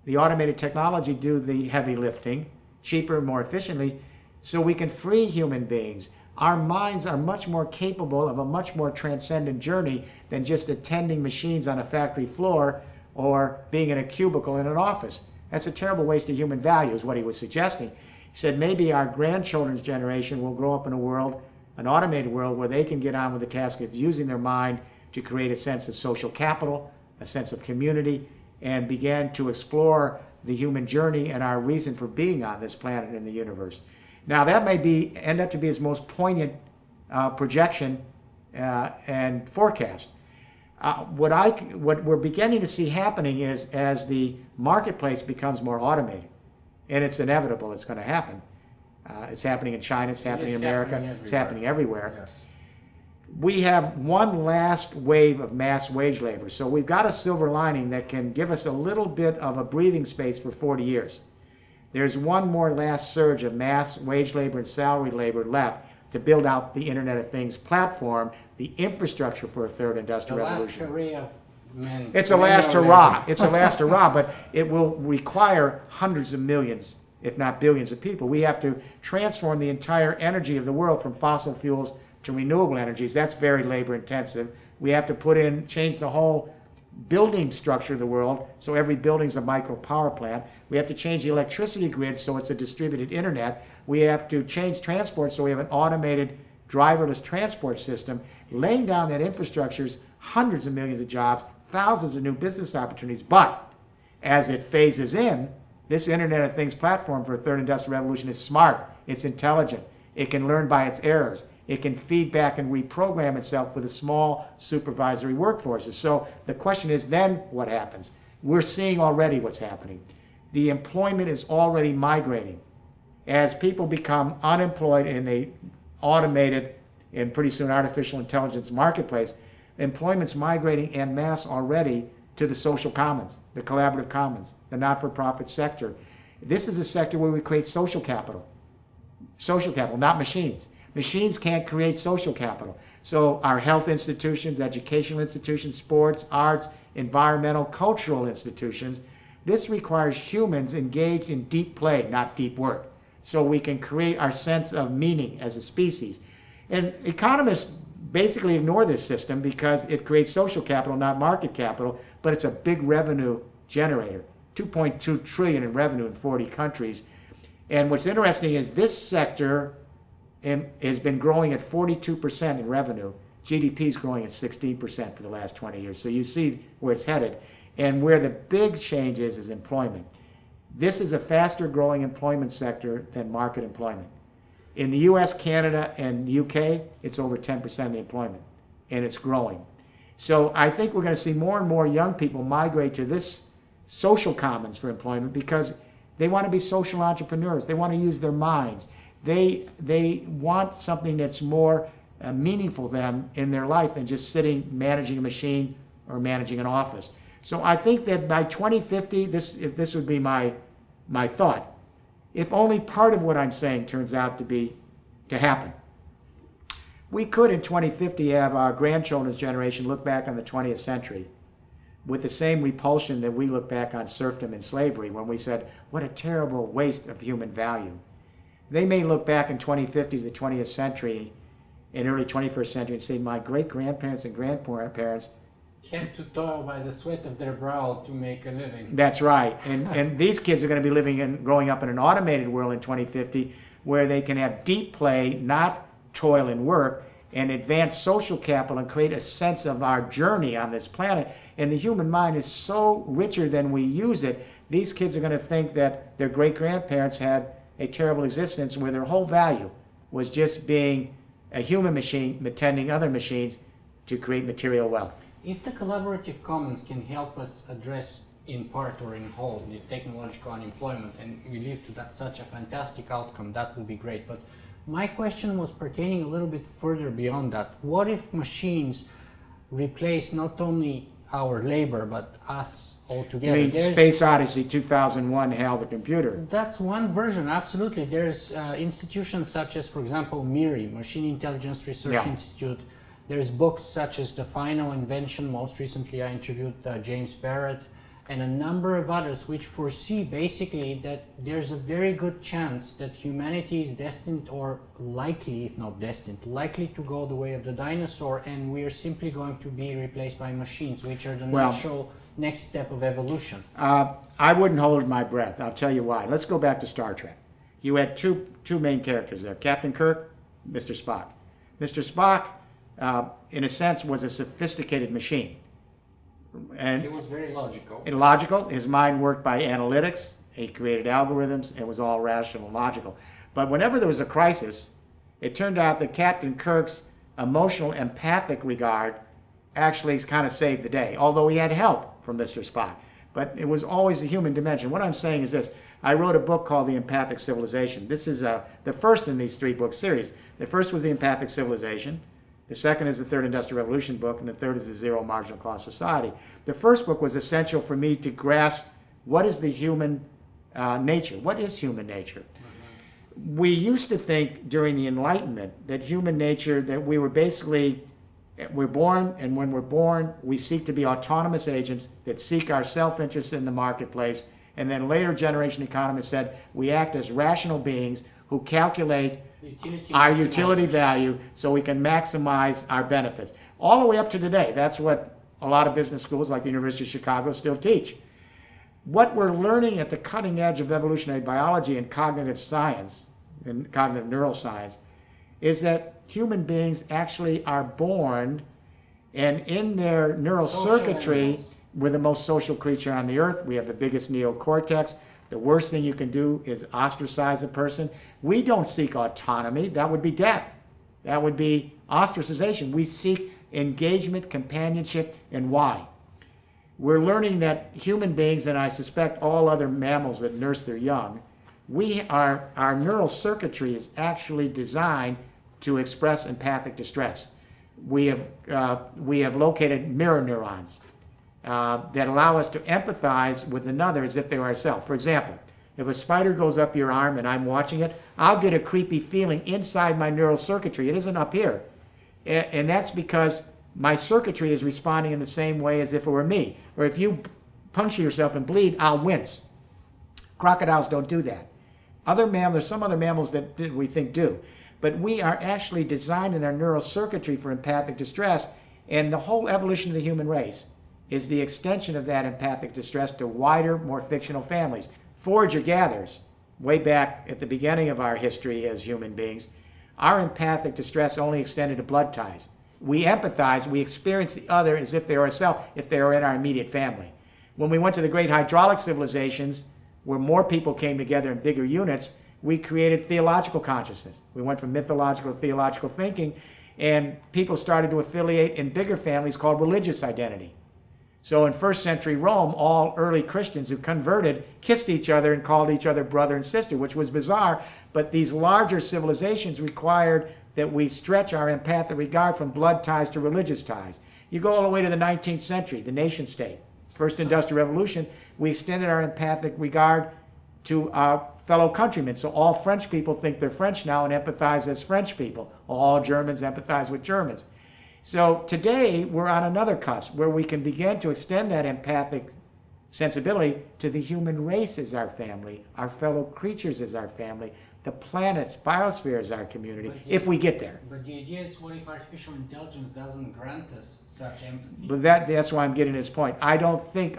the automated technology, do the heavy lifting, cheaper, more efficiently, so we can free human beings. Our minds are much more capable of a much more transcendent journey than just attending machines on a factory floor or being in a cubicle in an office. That's a terrible waste of human value, is what he was suggesting. He said maybe our grandchildren's generation will grow up in a world, an automated world, where they can get on with the task of using their mind to create a sense of social capital, a sense of community, and begin to explore the human journey and our reason for being on this planet and the universe. Now, that may end up to be his most poignant projection and forecast. What we're beginning to see happening is, as the marketplace becomes more automated, and it's inevitable, it's going to happen. It's happening in China, it's happening in America, it's happening everywhere. Yes. We have one last wave of mass wage labor. So we've got a silver lining that can give us a little bit of a breathing space for 40 years. There's one more last surge of mass wage labor and salary labor left to build out the Internet of Things platform, the infrastructure for a third industrial revolution. The last array of men. It's a last hurrah. It's a last hurrah, but it will require hundreds of millions, if not billions of people. We have to transform the entire energy of the world from fossil fuels to renewable energies. That's very labor intensive. We have to change the whole building structure of the world, so every building's a micro power plant. We have to change the electricity grid so it's a distributed internet. We have to change transport so we have an automated driverless transport system. Laying down that infrastructure is hundreds of millions of jobs, thousands of new business opportunities. But as it phases in, this Internet of Things platform for a third industrial revolution is smart, it's intelligent, it can learn by its errors. It can feed back and reprogram itself with a small supervisory workforces. So the question is then what happens? We're seeing already what's happening. The employment is already migrating. As people become unemployed in a automated and pretty soon artificial intelligence marketplace, employment's migrating en masse already to the social commons, the collaborative commons, the not-for-profit sector. This is a sector where we create social capital. Social capital, not machines. Machines can't create social capital. So our health institutions, educational institutions, sports, arts, environmental, cultural institutions, this requires humans engaged in deep play, not deep work, so we can create our sense of meaning as a species. And economists basically ignore this system because it creates social capital, not market capital, but it's a big revenue generator, 2.2 trillion in revenue in 40 countries. And what's interesting is this sector has been growing at 42% in revenue. GDP is growing at 16% for the last 20 years. So you see where it's headed. And where the big change is employment. This is a faster growing employment sector than market employment. In the US, Canada, and UK, it's over 10% of the employment, and it's growing. So I think we're going to see more and more young people migrate to this social commons for employment because they want to be social entrepreneurs. They want to use their minds. They want something that's more meaningful to them in their life than just sitting managing a machine or managing an office. So I think that by 2050, this would be my thought. If only part of what I'm saying turns out to happen, we could in 2050 have our grandchildren's generation look back on the 20th century with the same repulsion that we look back on serfdom and slavery when we said, what a terrible waste of human value. They may look back in 2050 to the 20th century and early 21st century and say, my great-grandparents and grandparents had to toil by the sweat of their brow to make a living. That's right. And these kids are going to be living and growing up in an automated world in 2050 where they can have deep play, not toil and work, and advance social capital and create a sense of our journey on this planet. And the human mind is so richer than we use it. These kids are going to think that their great-grandparents had a terrible existence where their whole value was just being a human machine attending other machines to create material wealth. If the collaborative commons can help us address in part or in whole the technological unemployment and we lead to such a fantastic outcome, that would be great. But my question was pertaining a little bit further beyond that. What if machines replace not only our labor but us altogether? I mean, Space Odyssey 2001, HAL the computer. That's one version, absolutely. There's institutions such as, for example, MIRI, Machine Intelligence Research Institute. There's books such as The Final Invention. Most recently I interviewed James Barrett, and a number of others which foresee basically that there's a very good chance that humanity is destined, or likely, if not destined, likely to go the way of the dinosaur, and we are simply going to be replaced by machines, which are the natural next step of evolution. I wouldn't hold my breath. I'll tell you why. Let's go back to Star Trek. You had two main characters there, Captain Kirk, Mr. Spock. Mr. Spock, in a sense, was a sophisticated machine. And it was very logical. Logical. His mind worked by analytics. He created algorithms. It was all rational and logical. But whenever there was a crisis, it turned out that Captain Kirk's emotional, empathic regard actually kind of saved the day, although he had help from Mr. Spock. But it was always the human dimension. What I'm saying is this. I wrote a book called The Empathic Civilization. This is the first in these 3-book series. The first was The Empathic Civilization. The second is the Third Industrial Revolution book, and the third is the Zero Marginal Cost Society. The first book was essential for me to grasp what is the human nature. What is human nature? We used to think during the Enlightenment that human nature, that we were basically, we're born, and when we're born, we seek to be autonomous agents that seek our self-interest in the marketplace. And then later generation economists said we act as rational beings who calculate our utility value so we can maximize our benefits. All the way up to today, that's what a lot of business schools like the University of Chicago still teach. What we're learning at the cutting edge of evolutionary biology and cognitive science, and cognitive neuroscience, is that human beings actually are born, and in their neural circuitry, we're the most social creature on the earth. We have the biggest neocortex. The worst thing you can do is ostracize a person. We don't seek autonomy. That would be death. That would be ostracization. We seek engagement, companionship, and why? We're learning that human beings, and I suspect all other mammals that nurse their young, our neural circuitry is actually designed to express empathic distress. We have located mirror neurons that allow us to empathize with another as if they were ourselves. For example, if a spider goes up your arm and I'm watching it, I'll get a creepy feeling inside my neural circuitry. It isn't up here. And that's because my circuitry is responding in the same way as if it were me. Or if you puncture yourself and bleed, I'll wince. Crocodiles don't do that. There's some other mammals that we think do. But we are actually designing our neural circuitry for empathic distress, and the whole evolution of the human race is the extension of that empathic distress to wider, more fictional families. Forager-gatherers, way back at the beginning of our history as human beings, our empathic distress only extended to blood ties. We empathize, we experience the other as if they were ourselves, if they were in our immediate family. When we went to the great hydraulic civilizations, where more people came together in bigger units, we created theological consciousness. We went from mythological to theological thinking, and people started to affiliate in bigger families called religious identity. So in first century Rome, all early Christians who converted kissed each other and called each other brother and sister, which was bizarre. But these larger civilizations required that we stretch our empathic regard from blood ties to religious ties. You go all the way to the 19th century, the nation state. First Industrial Revolution, we extended our empathic regard to our fellow countrymen. So all French people think they're French now and empathize as French people. All Germans empathize with Germans. So today, we're on another cusp where we can begin to extend that empathic sensibility to the human race as our family, our fellow creatures as our family, the planet's biosphere as our community, if we get there. But the idea is, what if artificial intelligence doesn't grant us such empathy? But that's why I'm getting this point. I don't think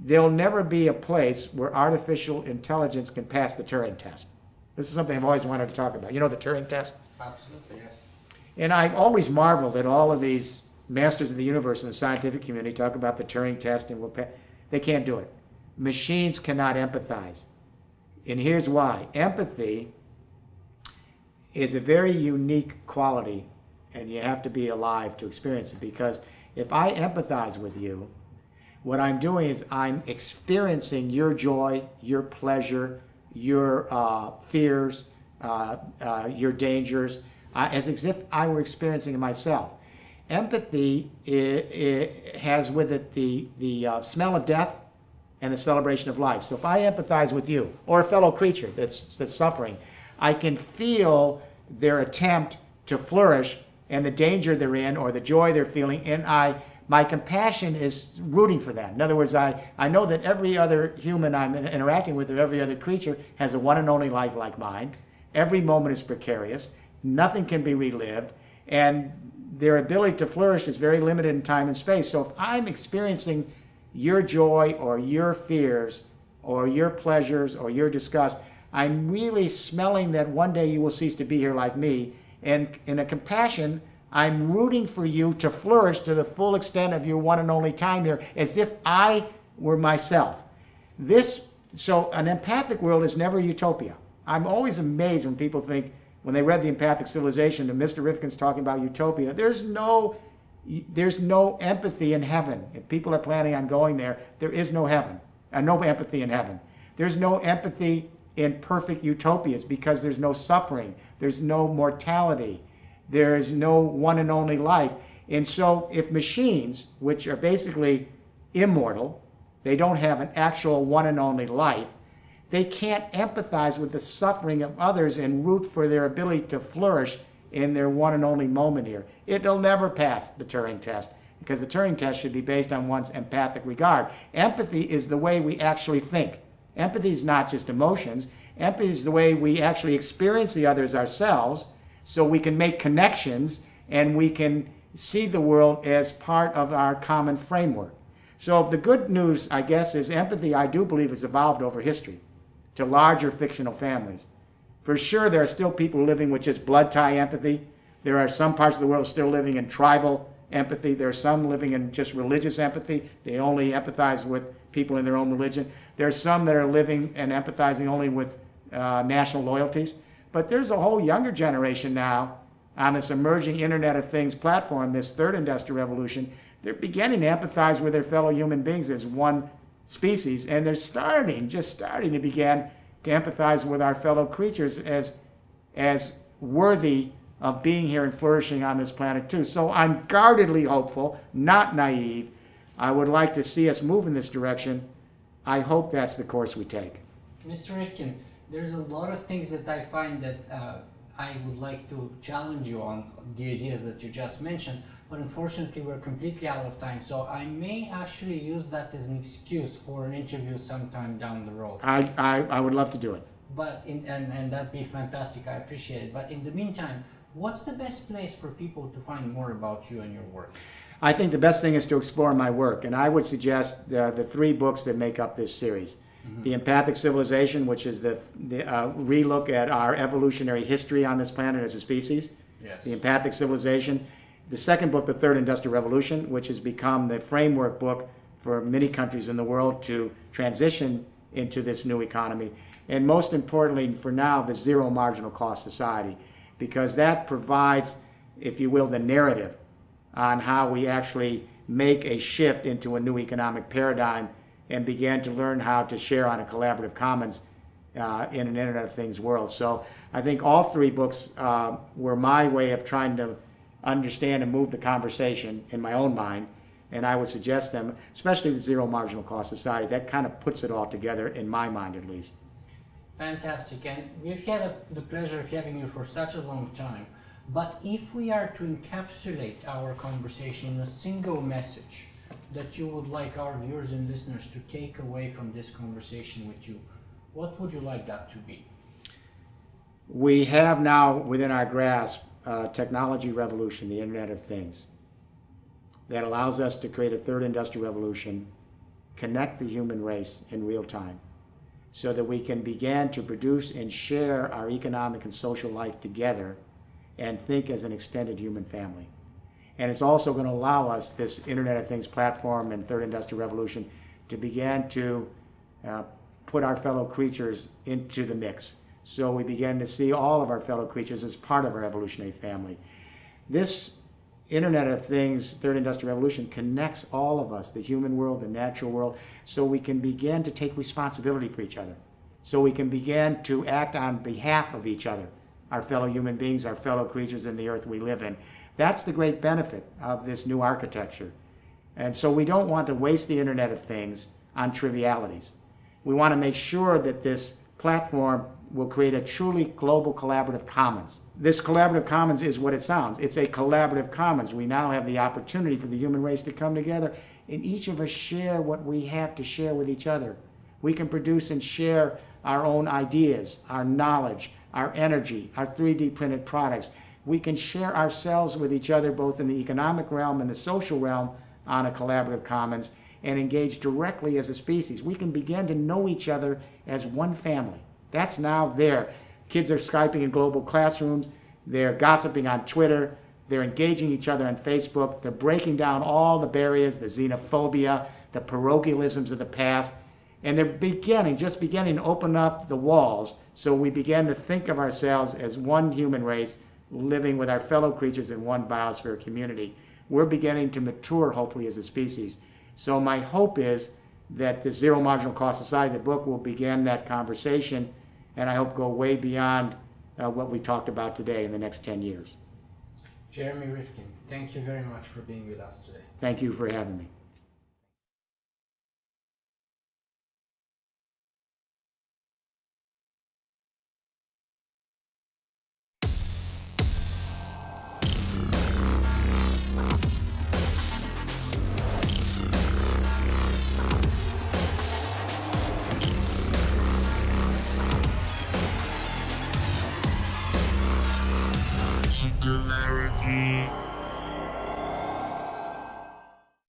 there'll never be a place where artificial intelligence can pass the Turing test. This is something I've always wanted to talk about. You know the Turing test? Absolutely, yes. And I've always marveled that all of these masters of the universe in the scientific community talk about the Turing test, and they can't do it. Machines cannot empathize. And here's why. Empathy is a very unique quality, and you have to be alive to experience it. Because if I empathize with you, what I'm doing is I'm experiencing your joy, your pleasure, your fears, your dangers, as if I were experiencing it myself. Empathy has with it the smell of death and the celebration of life. So if I empathize with you or a fellow creature that's suffering, I can feel their attempt to flourish and the danger they're in or the joy they're feeling, and my compassion is rooting for that. In other words, I know that every other human I'm interacting with or every other creature has a one and only life like mine. Every moment is precarious. Nothing can be relived. And their ability to flourish is very limited in time and space. So if I'm experiencing your joy or your fears or your pleasures or your disgust, I'm really smelling that one day you will cease to be here like me. And in a compassion, I'm rooting for you to flourish to the full extent of your one and only time here, as if I were myself. So an empathic world is never utopia. I'm always amazed when people think, when they read The Empathic Civilization and Mr. Rifkin's talking about utopia, there's no empathy in heaven. If people are planning on going there, there is no heaven, no empathy in heaven. There's no empathy in perfect utopias because there's no suffering, there's no mortality, there is no one and only life. And so if machines, which are basically immortal, they don't have an actual one and only life, they can't empathize with the suffering of others and root for their ability to flourish in their one and only moment here. It'll never pass the Turing test, because the Turing test should be based on one's empathic regard. Empathy is the way we actually think. Empathy is not just emotions. Empathy is the way we actually experience the others ourselves, so we can make connections and we can see the world as part of our common framework. So the good news, I guess, is empathy, I do believe, has evolved over history to larger fictional families. For sure, there are still people living with just blood tie empathy. There are some parts of the world still living in tribal empathy. There are some living in just religious empathy. They only empathize with people in their own religion. There are some that are living and empathizing only with national loyalties. But there's a whole younger generation now on this emerging Internet of Things platform, this third industrial revolution. They're beginning to empathize with their fellow human beings as one species, and they're just starting to begin to empathize with our fellow creatures as worthy of being here and flourishing on this planet too. So I'm guardedly hopeful, not naive. I would like to see us move in this direction. I hope that's the course we take. Mr. Rifkin, there's a lot of things that I find that I would like to challenge you on, the ideas that you just mentioned, but unfortunately we're completely out of time, so I may actually use that as an excuse for an interview sometime down the road. I would love to do it. But and that'd be fantastic, I appreciate it. But in the meantime, what's the best place for people to find more about you and your work? I think the best thing is to explore my work, and I would suggest the three books that make up this series. Mm-hmm. The Empathic Civilization, which is the relook at our evolutionary history on this planet as a species. Yes. The Empathic Civilization. The second book, The Third Industrial Revolution, which has become the framework book for many countries in the world to transition into this new economy. And most importantly, for now, the Zero Marginal Cost Society, because that provides, if you will, the narrative on how we actually make a shift into a new economic paradigm and begin to learn how to share on a collaborative commons in an Internet of Things world. So I think all three books were my way of trying to understand and move the conversation in my own mind, and I would suggest them, especially the Zero Marginal Cost Society. That kind of puts it all together, in my mind at least. Fantastic, and we've had the pleasure of having you for such a long time, but if we are to encapsulate our conversation in a single message that you would like our viewers and listeners to take away from this conversation with you, what would you like that to be? We have now within our grasp technology revolution, the Internet of Things, that allows us to create a third industrial revolution, connect the human race in real time, so that we can begin to produce and share our economic and social life together and think as an extended human family. And it's also going to allow us, this Internet of Things platform and third industrial revolution, to begin to put our fellow creatures into the mix. So we began to see all of our fellow creatures as part of our evolutionary family. This Internet of Things, Third Industrial Revolution, connects all of us, the human world, the natural world, so we can begin to take responsibility for each other. So we can begin to act on behalf of each other, our fellow human beings, our fellow creatures in the earth we live in. That's the great benefit of this new architecture. And so we don't want to waste the Internet of Things on trivialities. We want to make sure that this platform will create a truly global collaborative commons. This collaborative commons is what it sounds. It's a collaborative commons. We now have the opportunity for the human race to come together and each of us share what we have to share with each other. We can produce and share our own ideas, our knowledge, our energy, our 3D printed products. We can share ourselves with each other both in the economic realm and the social realm on a collaborative commons and engage directly as a species. We can begin to know each other as one family. That's now there. Kids are Skyping in global classrooms. They're gossiping on Twitter. They're engaging each other on Facebook. They're breaking down all the barriers, the xenophobia, the parochialisms of the past. And they're just beginning to open up the walls so we begin to think of ourselves as one human race living with our fellow creatures in one biosphere community. We're beginning to mature, hopefully, as a species. So my hope is that the Zero Marginal Cost Society, the book, will begin that conversation, and I hope go way beyond what we talked about today in the next 10 years. Jeremy Rifkin, thank you very much for being with us today. Thank you for having me.